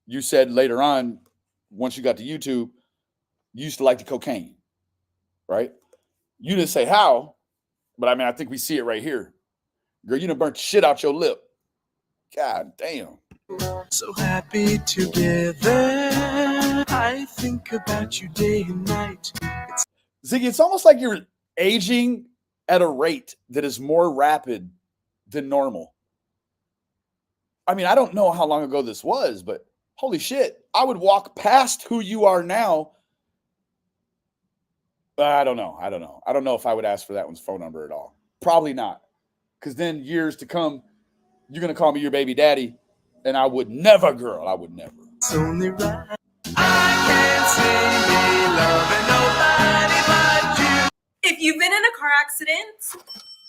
you said later on, once you got to YouTube, you used to like the cocaine, right? You didn't say how, but I mean, I think we see it right here. Girl, you done burnt shit out your lip. God damn. So happy together. I think about you day and night. Ziggy, it's almost like you're aging at a rate that is more rapid than normal. I mean, I don't know how long ago this was, but holy shit, I would walk past who you are now. I don't know. I don't know if I would ask for that one's phone number at all. Probably not. Because then years to come, you're going to call me your baby daddy, and I would never, girl. I would never. It's only right. I can't see me loving nobody but you. If you've been in a car accident,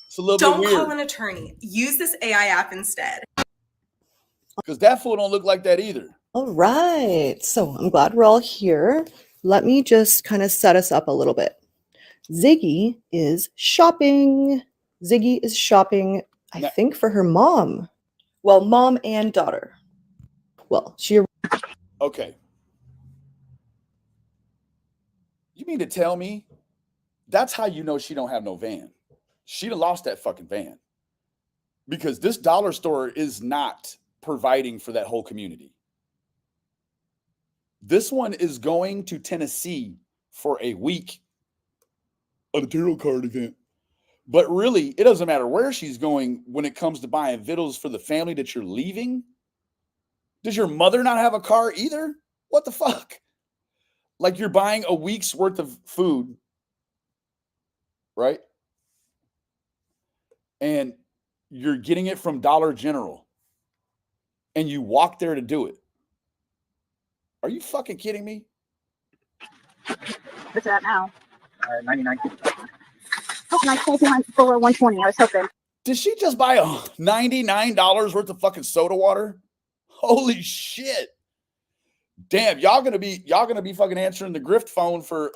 it's a little don't bit weird. call an attorney. Use this AI app instead. Because that fool don't look like that either. All right. So I'm glad we're all here. Let me just kind of set us up a little bit. Ziggy is shopping. I think, for her mom. Well, mom and daughter. Well, she... Okay. You mean to tell me that's how you know she don't have no van? She'd have lost that fucking van. Because this dollar store is not providing for that whole community. This one is going to Tennessee for a week on a tarot card event. But really, it doesn't matter where she's going when it comes to buying victuals for the family that you're leaving. Does your mother not have a car either? What the fuck? Like you're buying a week's worth of food, right? And you're getting it from Dollar General. And you walk there to do it. Are you fucking kidding me? What's that now? 99. Oh, nice. Thank you. For 120. I was hoping. Did she just buy a $99 worth of fucking soda water? Holy shit. Damn, y'all gonna be fucking answering the grift phone for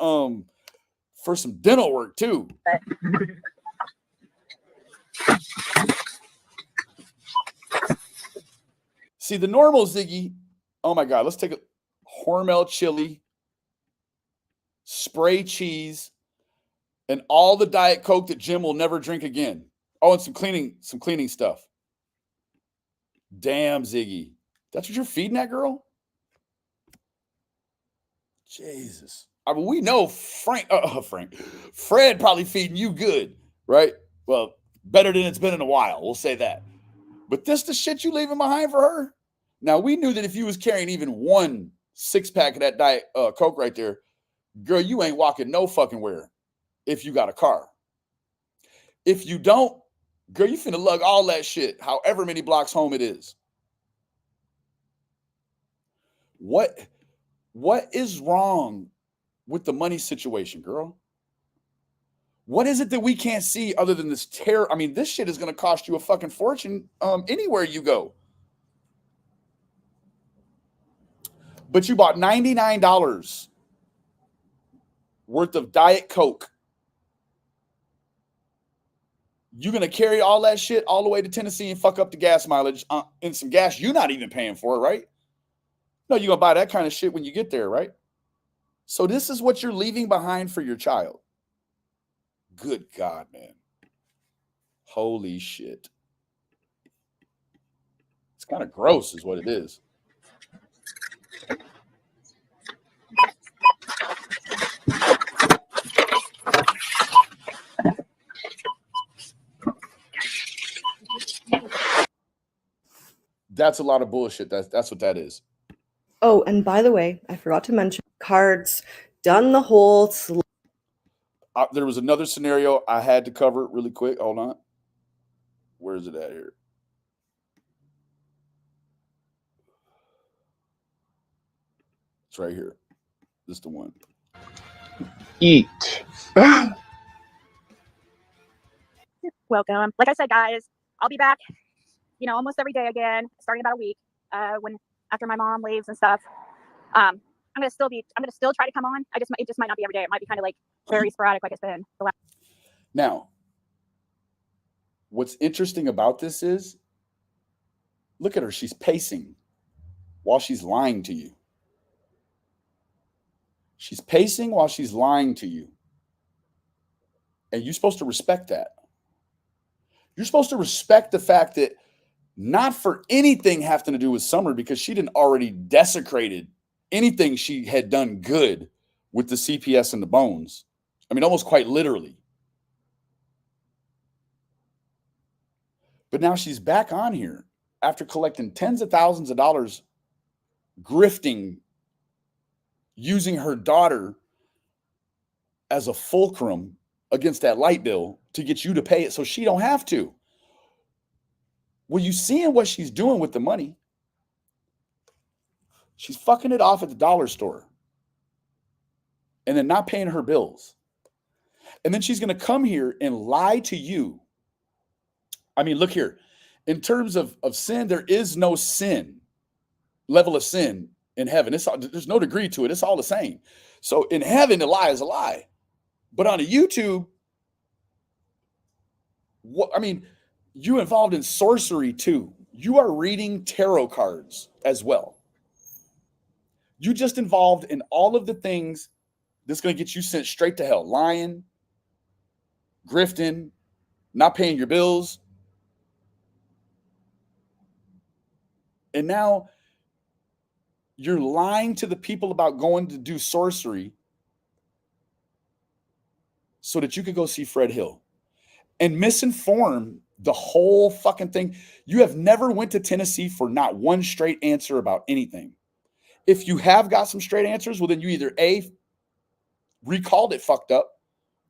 some dental work too. See, the normal Ziggy, oh my God, let's take a Hormel chili, spray cheese, and all the Diet Coke that Jim will never drink again. Oh, and some cleaning stuff. Damn, Ziggy. That's what you're feeding that girl? Jesus. I mean, we know Fred probably feeding you good, right? Well, better than it's been in a while. We'll say that. But this the shit you leaving behind for her? Now, we knew that if you was carrying even 1 6-pack of that Diet Coke right there, girl, you ain't walking no fucking where if you got a car. If you don't, girl, you finna lug all that shit, however many blocks home it is. What is wrong with the money situation, girl? What is it that we can't see other than this terror? I mean, this shit is going to cost you a fucking fortune anywhere you go. But you bought $99 worth of Diet Coke. You're going to carry all that shit all the way to Tennessee and fuck up the gas mileage in some gas you're not even paying for, right? No, you're going to buy that kind of shit when you get there, right? So this is what you're leaving behind for your child. Good God, man. Holy shit. It's kind of gross is what it is. That's a lot of bullshit. That's what that is. Oh, and by the way, I forgot to mention cards done the whole. There was another scenario I had to cover really quick. Hold on. Where is it at here? It's right here. This is the one. Eat. Welcome. Like I said, guys, I'll be back, almost every day again, starting about a week, after my mom leaves and stuff. I'm gonna still try to come on. It just might not be every day. It might be kind of like very sporadic, like it's been the last. Now, what's interesting about this is, look at her. She's pacing while she's lying to you. She's pacing while she's lying to you. And you're supposed to respect that. You're supposed to respect the fact that not for anything having to do with Summer, because she didn't already desecrated anything she had done good with the CPS and the bones. I mean, almost quite literally. But now she's back on here after collecting tens of thousands of dollars, grifting, using her daughter as a fulcrum against that light bill to get you to pay it so she don't have to. Well, you seeing what she's doing with the money. She's fucking it off at the dollar store and then not paying her bills. And then she's going to come here and lie to you. I mean, look here. In terms of sin, there is no level of sin in heaven. There's no degree to it. It's all the same. So in heaven, a lie is a lie. But on a YouTube, you involved in sorcery too. You are reading tarot cards as well. You just involved in all of the things that's going to get you sent straight to hell. Lying, grifting, not paying your bills. And now you're lying to the people about going to do sorcery so that you could go see Fred Hill and misinform the whole fucking thing. You have never went to Tennessee for not one straight answer about anything. If you have got some straight answers, well, then you either A, recalled it fucked up,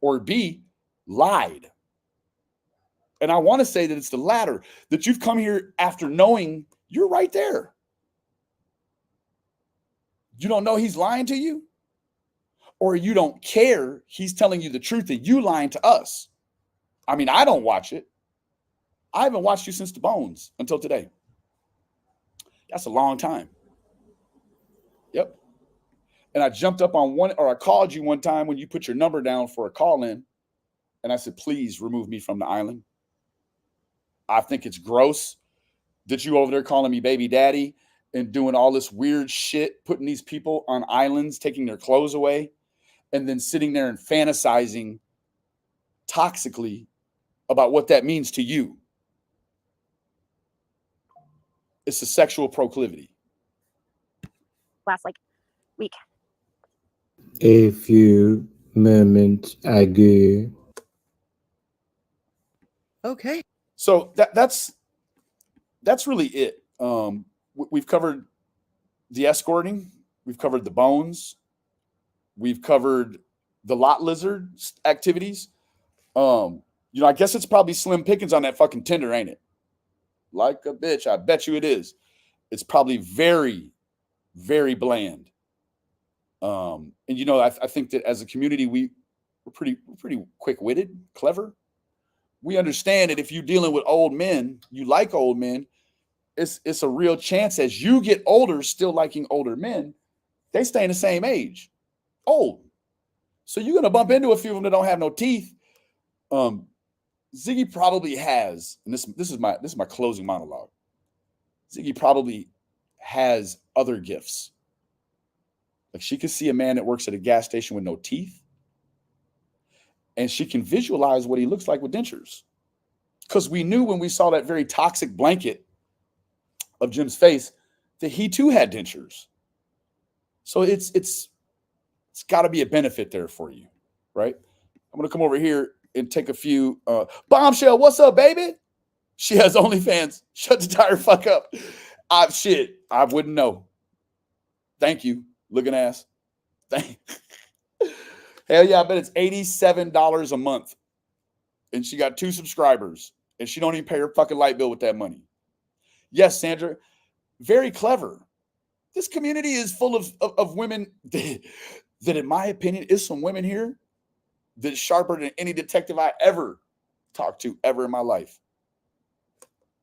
or B, lied. And I want to say that it's the latter, that you've come here after knowing you're right there. You don't know he's lying to you, or you don't care he's telling you the truth and you lying to us. I mean, I don't watch it. I haven't watched you since the bones until today. That's a long time. Yep. And I jumped up on I called you one time when you put your number down for a call in. And I said, please remove me from the island. I think it's gross that you over there calling me baby daddy and doing all this weird shit, putting these people on islands, taking their clothes away, and then sitting there and fantasizing toxically about what that means to you. It's a sexual proclivity. Last like week. A few moments ago. Okay. So that's really it. We've covered the escorting. We've covered the bones. We've covered the lot lizard activities. I guess it's probably slim pickings on that fucking Tinder, ain't it? Like a bitch. I bet you it is. It's probably very, very bland. And I think that as a community, we're pretty quick-witted, clever. We understand that if you're dealing with old men, you like old men, it's a real chance as you get older, still liking older men, they stay in the same age, old. So you're gonna bump into a few of them that don't have no teeth. Ziggy probably has, and this is my closing monologue. Ziggy probably has other gifts. Like she could see a man that works at a gas station with no teeth, and she can visualize what he looks like with dentures. Because we knew when we saw that very toxic blanket of Jim's face that he too had dentures. So it's got to be a benefit there for you, right? I'm gonna come over here and take a few. Bombshell, what's up, baby? She has OnlyFans. Shut the tire fuck up. I wouldn't know. Thank you, looking ass. Hell yeah, I bet it's $87 a month. And she got 2 subscribers. And she don't even pay her fucking light bill with that money. Yes, Sandra, very clever. This community is full of women that, in my opinion, is some women here that's sharper than any detective I ever talked to ever in my life.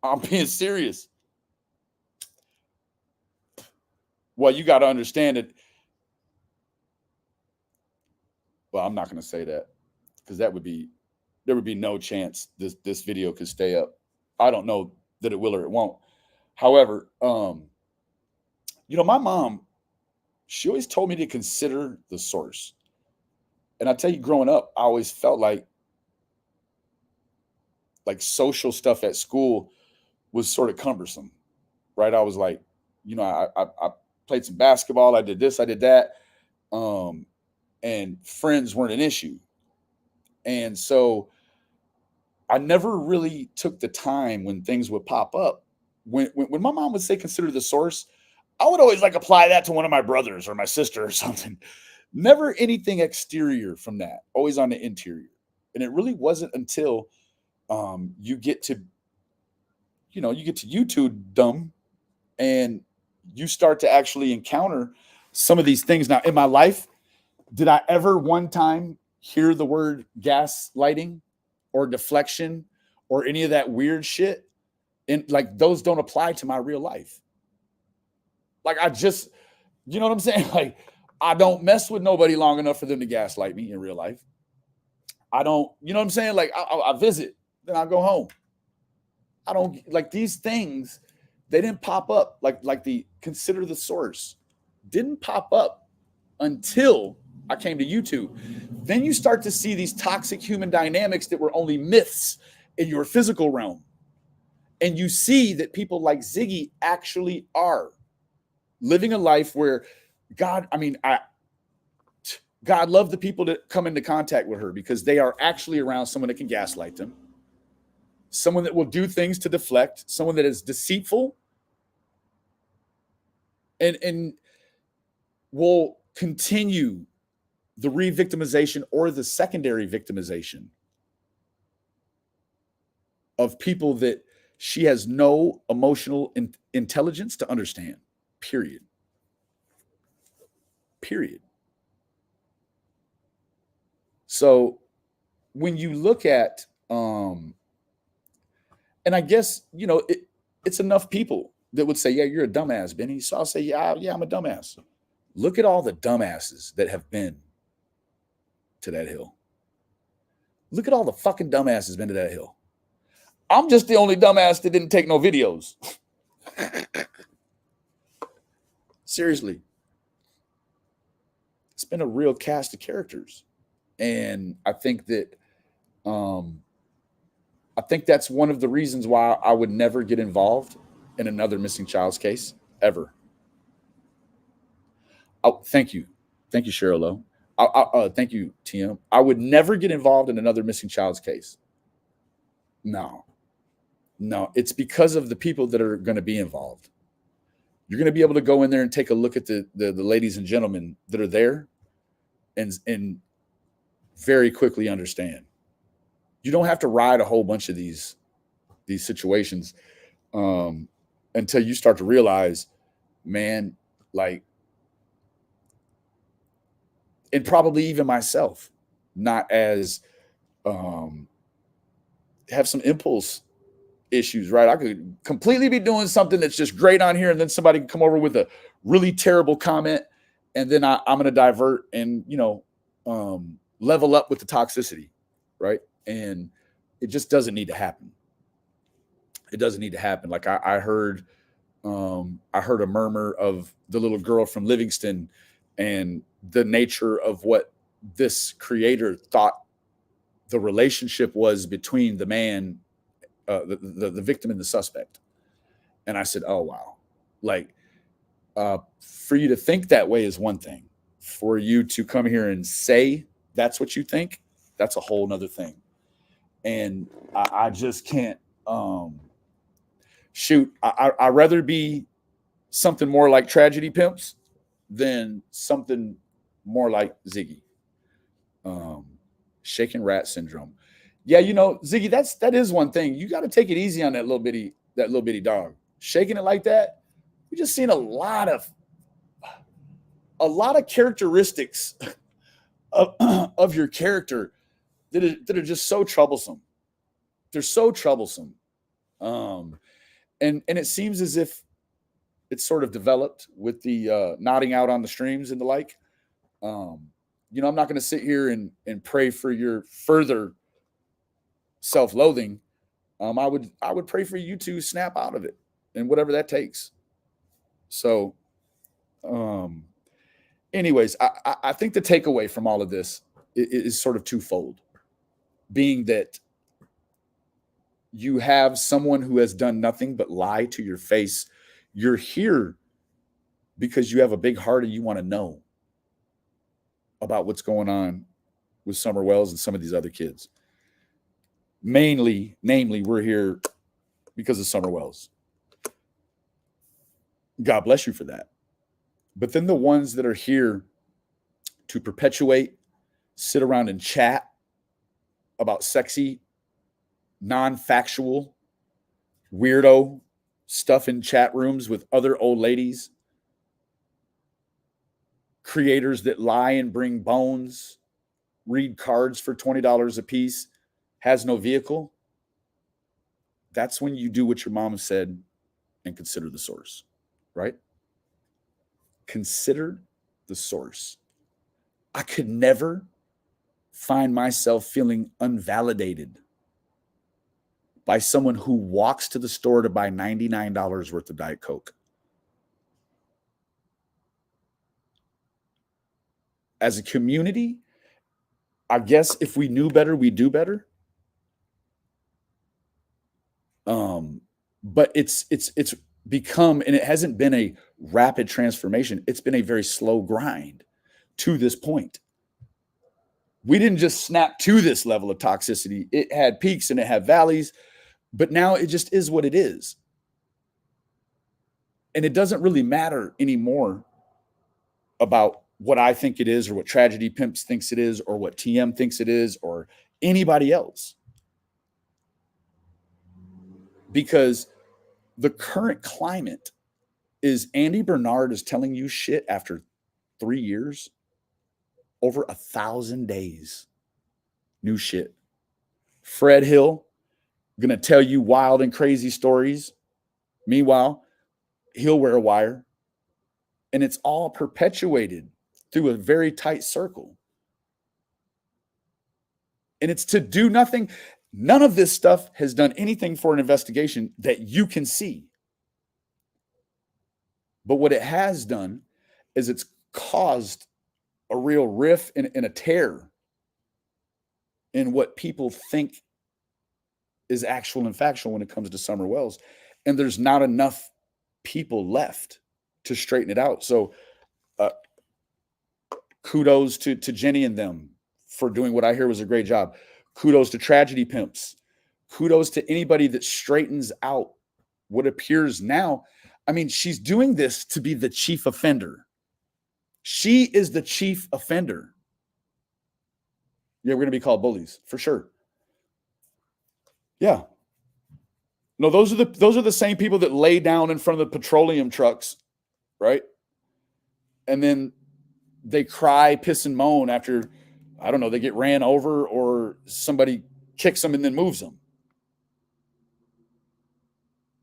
I'm being serious. Well, you got to understand it. Well, I'm not going to say that because there would be no chance this video could stay up. I don't know that it will or it won't. However, my mom, she always told me to consider the source. And I tell you, growing up, I always felt like social stuff at school was sort of cumbersome, right? I was like, I played some basketball. I did this, I did that. And friends weren't an issue. And so I never really took the time when things would pop up. When my mom would say, consider the source, I would always apply that to one of my brothers or my sister or something. Never anything exterior from that, always on the interior. And it really wasn't until you get to YouTube dumb and you start to actually encounter some of these things. Now, in my life, did I ever one time hear the word gaslighting or deflection or any of that weird shit? And those don't apply to my real life. I just, you know what I'm saying? I don't mess with nobody long enough for them to gaslight me in real life. I don't, you know what I'm saying? I visit, then I go home. I don't these things. They didn't pop up like the consider the source didn't pop up until I came to YouTube. Then you start to see these toxic human dynamics that were only myths in your physical realm. And you see that people like Ziggy actually are living a life where God loved the people that come into contact with her because they are actually around someone that can gaslight them, someone that will do things to deflect, someone that is deceitful and will continue the re-victimization or the secondary victimization of people that she has no emotional intelligence to understand, period. So when you look at, and I guess, it's enough people that would say, yeah, you're a dumbass, Benny. So I'll say, yeah, I'm a dumbass. Look at all the dumbasses that have been to that hill. Look at all the fucking dumbasses been to that hill. I'm just the only dumbass that didn't take no videos. Seriously. It's been a real cast of characters. And I think that's one of the reasons why I would never get involved in another missing child's case ever. Oh, thank you. Thank you, Cheryl Lowe. Thank you, TM. I would never get involved in another missing child's case. No. It's because of the people that are going to be involved. You're going to be able to go in there and take a look at the ladies and gentlemen that are there and very quickly understand. You don't have to ride a whole bunch of these situations until you start to realize, man, like, and probably even myself, not as have some impulse issues, right? I could completely be doing something that's just great on here, and then somebody can come over with a really terrible comment, and then I'm going to divert and level up with the toxicity, right? And it just doesn't need to happen. It doesn't need to happen. Like I heard a murmur of the little girl from Livingston and the nature of what this creator thought the relationship was between the man, the victim and the suspect. And I said, oh, wow. Like, for you to think that way is one thing. For you to come here and say that's what you think, that's a whole nother thing. And I just can't shoot. I'd rather be something more like Tragedy Pimps than something more like Ziggy. Shaken rat syndrome. Yeah, Ziggy, that is one thing. You got to take it easy on that little bitty dog. Shaking it like that, we just seen a lot of characteristics of your character that are just so troublesome. They're so troublesome. And it seems as if it's sort of developed with the nodding out on the streams and the like. I'm not going to sit here and pray for your further self-loathing. I would pray for you to snap out of it and whatever that takes. So, anyways, I think the takeaway from all of this is sort of twofold, being that you have someone who has done nothing but lie to your face. You're here because you have a big heart and you want to know about what's going on with Summer Wells and some of these other kids. Namely, we're here because of Summer Wells. God bless you for that. But then the ones that are here to perpetuate, sit around and chat about sexy, non-factual, weirdo stuff in chat rooms with other old ladies, creators that lie and bring bones, read cards for $20 a piece, has no vehicle. That's when you do what your mom said and consider the source, right? Consider the source. I could never find myself feeling unvalidated by someone who walks to the store to buy $99 worth of Diet Coke. As a community, I guess if we knew better, we'd do better. But it's become, and it hasn't been a rapid transformation. It's been a very slow grind to this point. We didn't just snap to this level of toxicity. It had peaks and it had valleys, but now it just is what it is. And it doesn't really matter anymore about what I think it is or what Tragedy Pimps thinks it is or what TM thinks it is or anybody else. Because the current climate is Andy Bernard is telling you shit after 3 years, over 1,000 days. New shit. Fred Hill going to tell you wild and crazy stories. Meanwhile, he'll wear a wire. And it's all perpetuated through a very tight circle. And it's to do nothing. None of this stuff has done anything for an investigation that you can see. But what it has done is it's caused a real rift and a tear in what people think is actual and factual when it comes to Summer Wells. And there's not enough people left to straighten it out. So kudos to Jenny and them for doing what I hear was a great job. Kudos to Tragedy Pimps. Kudos to anybody that straightens out what appears now. I mean, she's doing this to be the chief offender. She is the chief offender. Yeah, we're going to be called bullies for sure. Yeah. No, those are the same people that lay down in front of the petroleum trucks, right? And then they cry, piss, and moan after, I don't know, they get ran over or somebody kicks them and then moves them.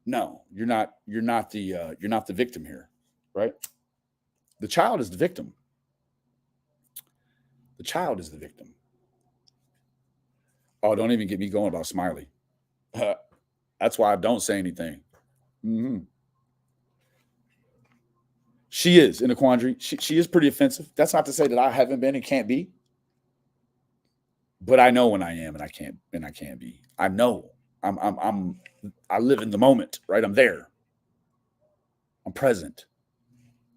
No, you're not the victim here, right? The child is the victim. The child is the victim. Oh, don't even get me going about Smiley. That's why I don't say anything. Mm-hmm. She is in a quandary. She is pretty offensive. That's not to say that I haven't been and can't be. But I know when I am and I can't be. I know. I live in the moment, right? I'm there. I'm present.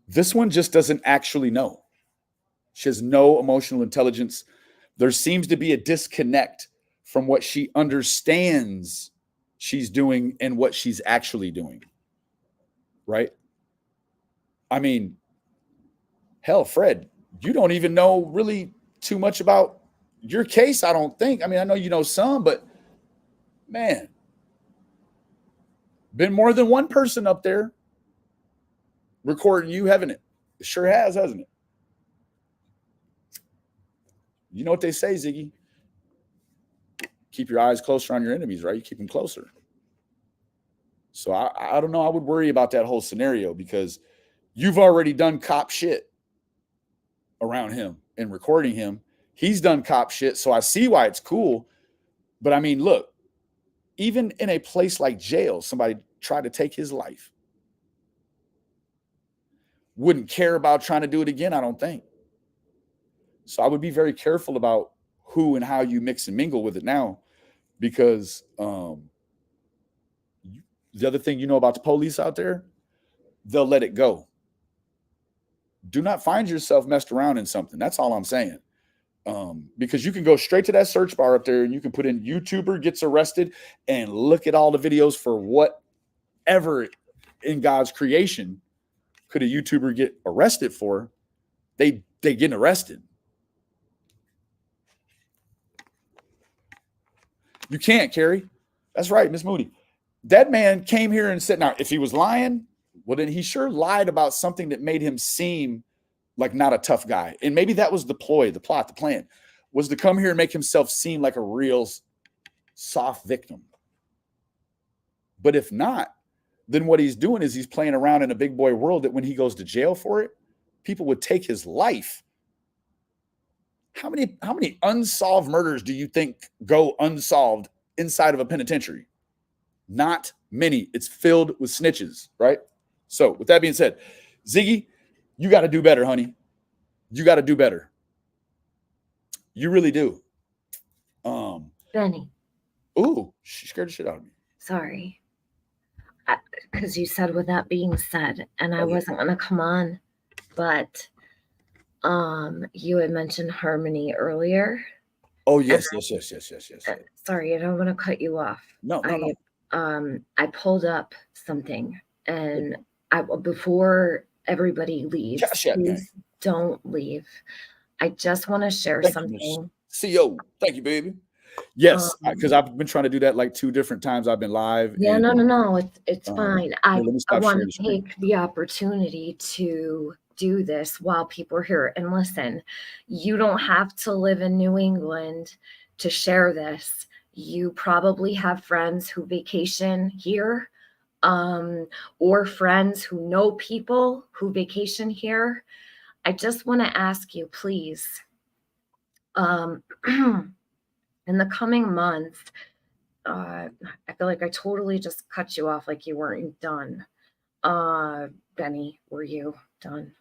This one just doesn't actually know. She has no emotional intelligence. There seems to be a disconnect from what she understands she's doing and what she's actually doing. Right? I mean, hell, Fred, you don't even know really too much about your case, I don't think. I mean, I know you know some, but man, been more than one person up there recording you, haven't it? It sure has, hasn't it? You know what they say, Ziggy? Keep your eyes closer on your enemies, right? You keep them closer. So I don't know. I would worry about that whole scenario because you've already done cop shit around him and recording him. He's done cop shit, so I see why it's cool. But I mean, look, even in a place like jail, somebody tried to take his life. Wouldn't care about trying to do it again, I don't think. So I would be very careful about who and how you mix and mingle with it now, because the other thing you know about the police out there, they'll let it go. Do not find yourself messed around in something. That's all I'm saying. Because you can go straight to that search bar up there and you can put in YouTuber gets arrested and look at all the videos for whatever in God's creation could a YouTuber get arrested for. They get arrested. You can't, Carrie. That's right, Miss Moody. That man came here and said, now, if he was lying, well, then he sure lied about something that made him seem like not a tough guy. And maybe that was the ploy, the plot, the plan, was to come here and make himself seem like a real soft victim. But if not, then what he's doing is he's playing around in a big boy world that when he goes to jail for it, people would take his life. How many unsolved murders do you think go unsolved inside of a penitentiary? Not many. It's filled with snitches, right? So with that being said, Ziggy, you got to do better, honey. You got to do better. You really do. Benny. Ooh, she scared the shit out of me. Sorry. Because you said with that being said, and I wasn't going to come on, but you had mentioned Harmony earlier. Oh, yes. Sorry, I don't want to cut you off. No. I pulled up something, and before everybody leaves, please don't leave. I just want to share something. CEO, thank you, baby. Yes, because I've been trying to do that like 2 different times I've been live. Yeah, no, it's fine. I want to screen. take the opportunity to do this while people are here. And listen, you don't have to live in New England to share this. You probably have friends who vacation here, or friends who know people who vacation here. I just want to ask you, please, in the coming month, I feel like I totally just cut you off like you weren't done. Benny, were you done?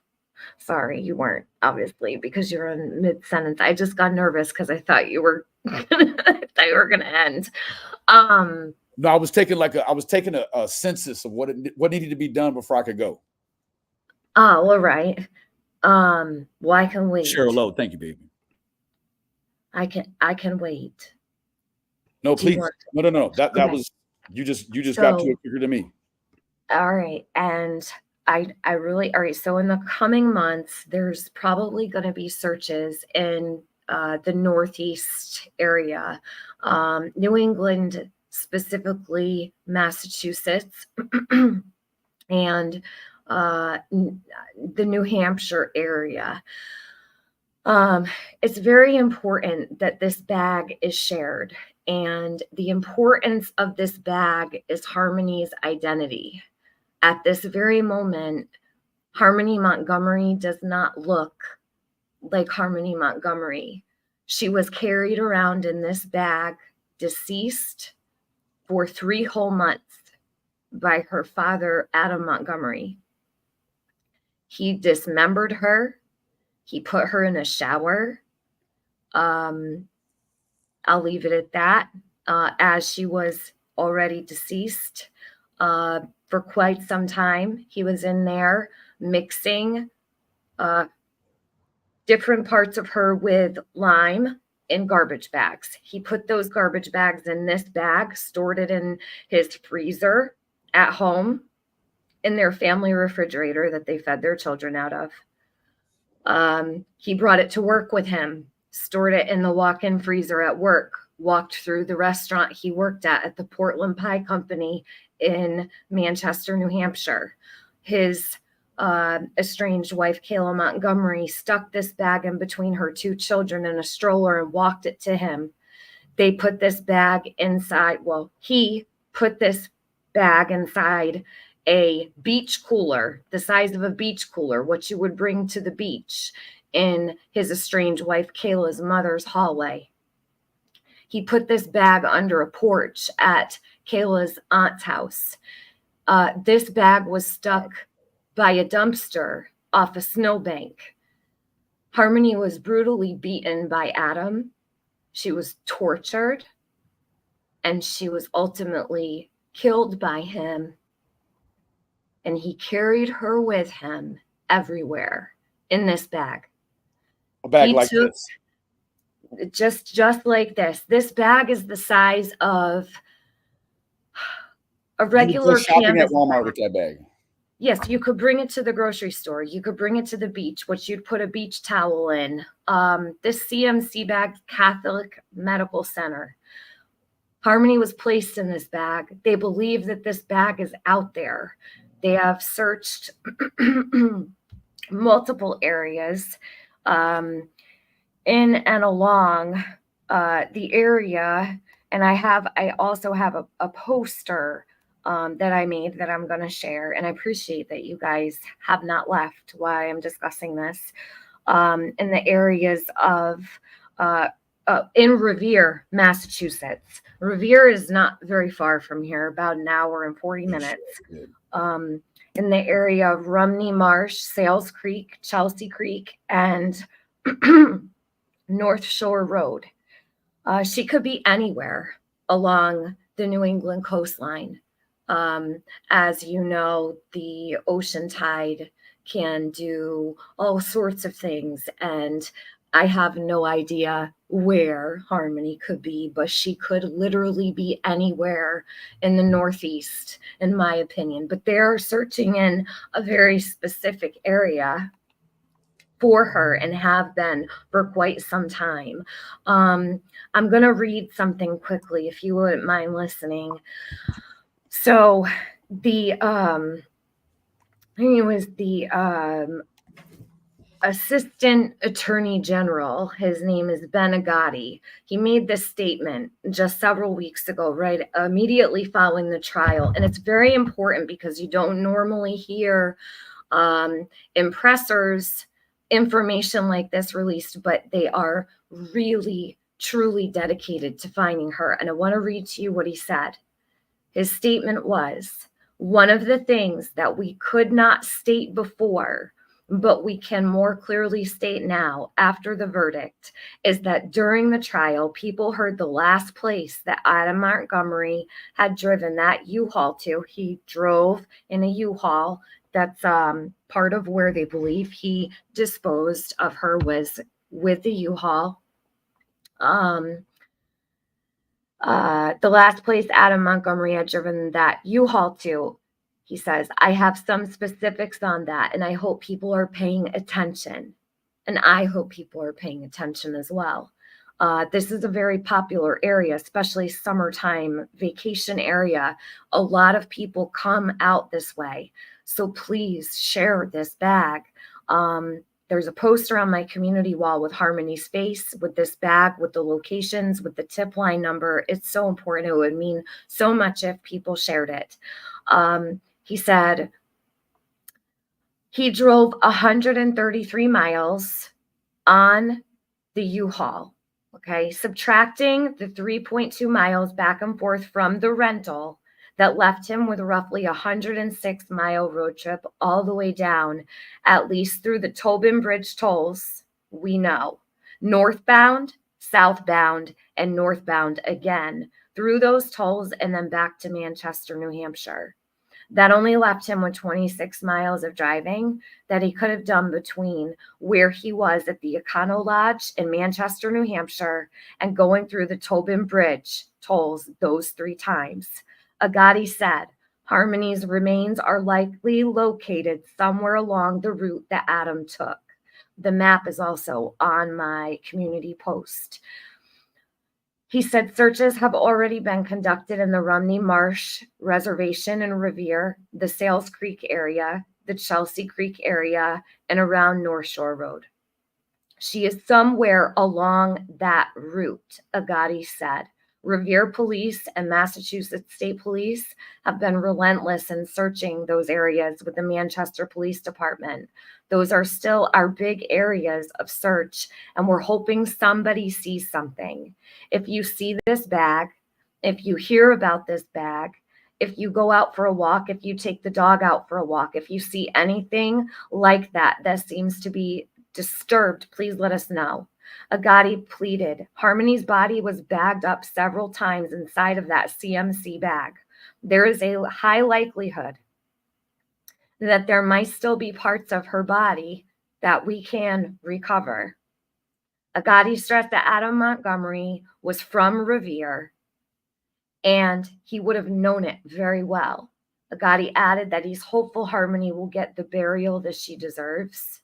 Sorry, you weren't, obviously, because you're in mid-sentence. I just got nervous because I thought you were gonna end. No, I was taking a census of what needed to be done before I could go. Oh, all right. Well, I can wait. Cheryl Lowe, thank you, baby. I can wait. No, Do you please. want- No. That Okay. was you just got to it quicker than me. All right. And I really, all right. So in the coming months, there's probably going to be searches in the Northeast area, New England, specifically Massachusetts, and the New Hampshire area. It's very important that this bag is shared. And the importance of this bag is Harmony's identity. At this very moment, Harmony Montgomery does not look like Harmony Montgomery. She was carried around in this bag, deceased, for 3 whole months by her father, Adam Montgomery. He dismembered her. He put her in a shower. I'll leave it at that. As she was already deceased for quite some time, he was in there mixing different parts of her with lime in garbage bags. He put those garbage bags in this bag, stored it in his freezer at home in their family refrigerator that they fed their children out of. He brought it to work with him, stored it in the walk-in freezer at work, walked through the restaurant he worked at the Portland Pie Company in Manchester, New Hampshire. His estranged wife, Kayla Montgomery, stuck this bag in between her 2 children in a stroller and walked it to him. They put this bag inside, he put this bag inside a beach cooler, the size of a beach cooler, what you would bring to the beach, in his estranged wife, Kayla's mother's hallway. He put this bag under a porch at Kayla's aunt's house. This bag was stuck by a dumpster off a snowbank. Harmony was brutally beaten by Adam. She was tortured, and she was ultimately killed by him. And he carried her with him everywhere in this bag. A bag like this. Just like this. This bag is the size of a regular You could go shopping canvas at Walmart bag. with that bag. Yes, you could bring it to the grocery store. You could bring it to the beach, which you'd put a beach towel in. This CMC bag, Catholic Medical Center. Harmony was placed in this bag. They believe that this bag is out there. They have searched multiple areas in and along the area. And I also have a poster that I made that I'm going to share. And I appreciate that you guys have not left while I'm discussing this in the areas of in Revere, Massachusetts. Revere is not very far from here, about an hour and 40 minutes. In the area of Rumney Marsh, Sales Creek, Chelsea Creek, and North Shore Road. She could be anywhere along the New England coastline. As you know, the ocean tide can do all sorts of things, and I have no idea where Harmony could be, but she could literally be anywhere in the Northeast, in my opinion. But they're searching in a very specific area for her and have been for quite some time. I'm going to read something quickly, if you wouldn't mind listening. So it was the Assistant Attorney General. His name is Ben Agati. He made this statement just several weeks ago, right immediately following the trial. And it's very important because you don't normally hear impressors information like this released, but they are really, truly dedicated to finding her. And I want to read to you what he said. His statement was, One of the things that we could not state before, but we can more clearly state now after the verdict, is that during the trial, people heard the last place that Adam Montgomery had driven that U-Haul to. He drove in a U-Haul. That's part of where they believe he disposed of her was with the U-Haul. The last place Adam Montgomery had driven that U-Haul to, he says, I have some specifics on that, and I hope people are paying attention. And I hope people are paying attention as well. This is a very popular area, especially summertime vacation area. A lot of people come out this way. So please share this bag. There's a poster on my community wall with Harmony's face, with this bag, with the locations, with the tip line number. It's so important. It would mean so much if people shared it. He said he drove 133 miles on the U-Haul. Okay, subtracting the 3.2 miles back and forth from the rental that left him with roughly a 106-mile road trip all the way down, at least through the Tobin Bridge tolls, we know. Northbound, southbound, and northbound again through those tolls and then back to Manchester, New Hampshire. That only left him with 26 miles of driving that he could have done between where he was at the Econo Lodge in Manchester, New Hampshire, and going through the Tobin Bridge tolls those 3 times. Agati said, Harmony's remains are likely located somewhere along the route that Adam took. The map is also on my community post. He said searches have already been conducted in the Rumney Marsh Reservation and Revere, the Sales Creek area, the Chelsea Creek area, and around North Shore Road. She is somewhere along that route, Agati said. Revere Police and Massachusetts State Police have been relentless in searching those areas with the Manchester Police Department. Those are still our big areas of search, and we're hoping somebody sees something. If you see this bag, if you hear about this bag, if you go out for a walk, if you take the dog out for a walk, if you see anything like that that seems to be disturbed, please let us know. Agati pleaded. Harmony's body was bagged up several times inside of that CMC bag. There is a high likelihood that there might still be parts of her body that we can recover. Agati stressed that Adam Montgomery was from Revere and he would have known it very well. Agati added that he's hopeful Harmony will get the burial that she deserves.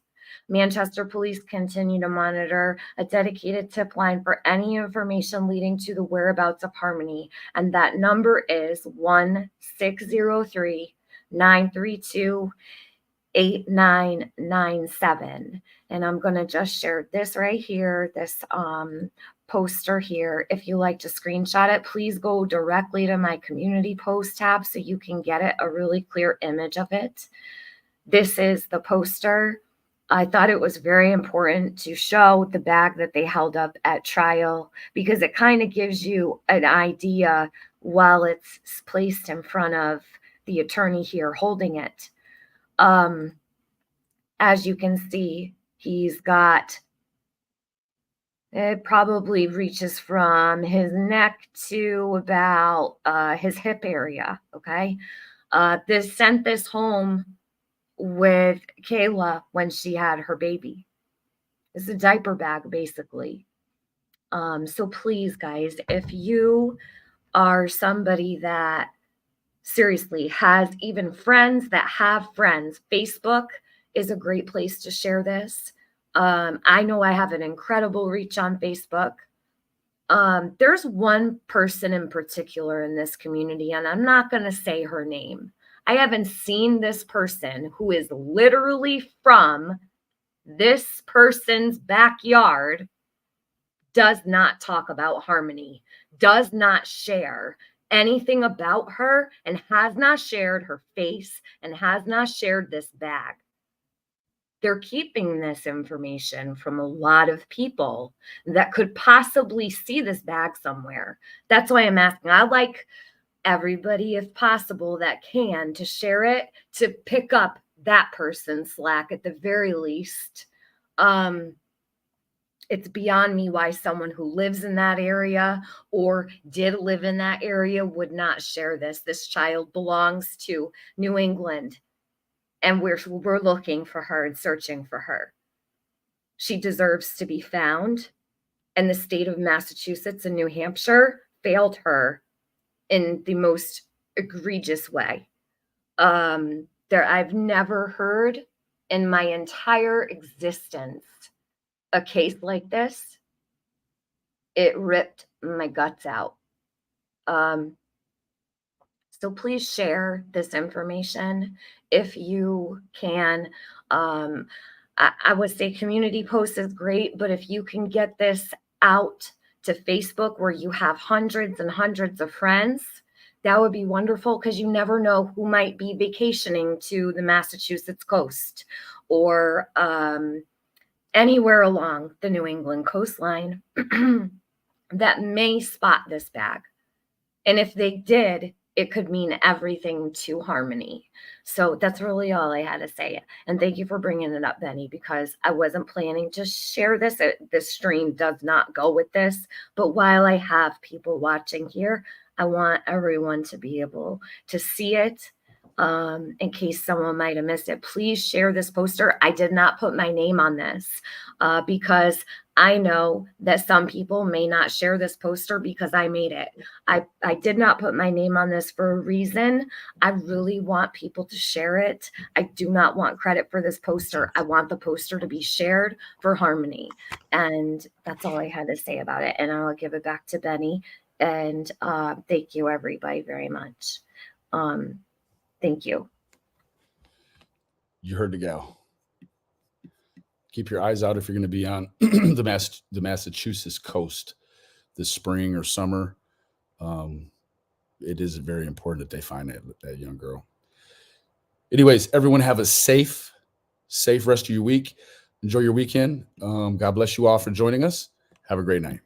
Manchester police continue to monitor a dedicated tip line for any information leading to the whereabouts of Harmony, and that number is 1-603-932-8997. And I'm going to just share this right here, this poster here. If you like to screenshot it, please go directly to my community post tab so you can get it, a really clear image of it. This is the poster. I thought it was very important to show the bag that they held up at trial because it kind of gives you an idea while it's placed in front of the attorney here holding it. As you can see, he's got, it probably reaches from his neck to about his hip area, okay? This sent this home with Kayla when she had her baby. It's a diaper bag, basically. So please, guys, if you are somebody that seriously has even friends that have friends, Facebook is a great place to share this. I know I have an incredible reach on Facebook. There's one person in particular in this community, and I'm not going to say her name. I haven't seen this person who is literally from this person's backyard, does not talk about Harmony, does not share anything about her, and has not shared her face, and has not shared this bag. They're keeping this information from a lot of people that could possibly see this bag somewhere. That's why I'm asking. I like everybody, if possible, that can, to share it, to pick up that person's slack at the very least. It's beyond me why someone who lives in that area or did live in that area would not share this. This child belongs to New England, and we're looking for her and searching for her. She deserves to be found, and the state of Massachusetts and New Hampshire failed her in the most egregious way. I've never heard in my entire existence a case like this. It ripped my guts out. So please share this information if you can. I would say community posts is great, but if you can get this out to Facebook where you have hundreds and hundreds of friends, that would be wonderful, because you never know who might be vacationing to the Massachusetts coast or anywhere along the New England coastline that may spot this bag. And if they did, it could mean everything to Harmony. So that's really all I had to say. And thank you for bringing it up, Benny, because I wasn't planning to share this. This stream does not go with this. But while I have people watching here, I want everyone to be able to see it. In case someone might have missed it, please share this poster. I did not put my name on this because I know that some people may not share this poster because I made it. I did not put my name on this for a reason. I really want people to share it. I do not want credit for this poster. I want the poster to be shared for Harmony. And that's all I had to say about it. And I'll give it back to Benny. And thank you, everybody, very much. Thank you. You heard the gal. Keep your eyes out if you're going to be on the Massachusetts coast this spring or summer. It is very important that they find that young girl. Anyways, everyone have a safe rest of your week. Enjoy your weekend. God bless you all for joining us. Have a great night.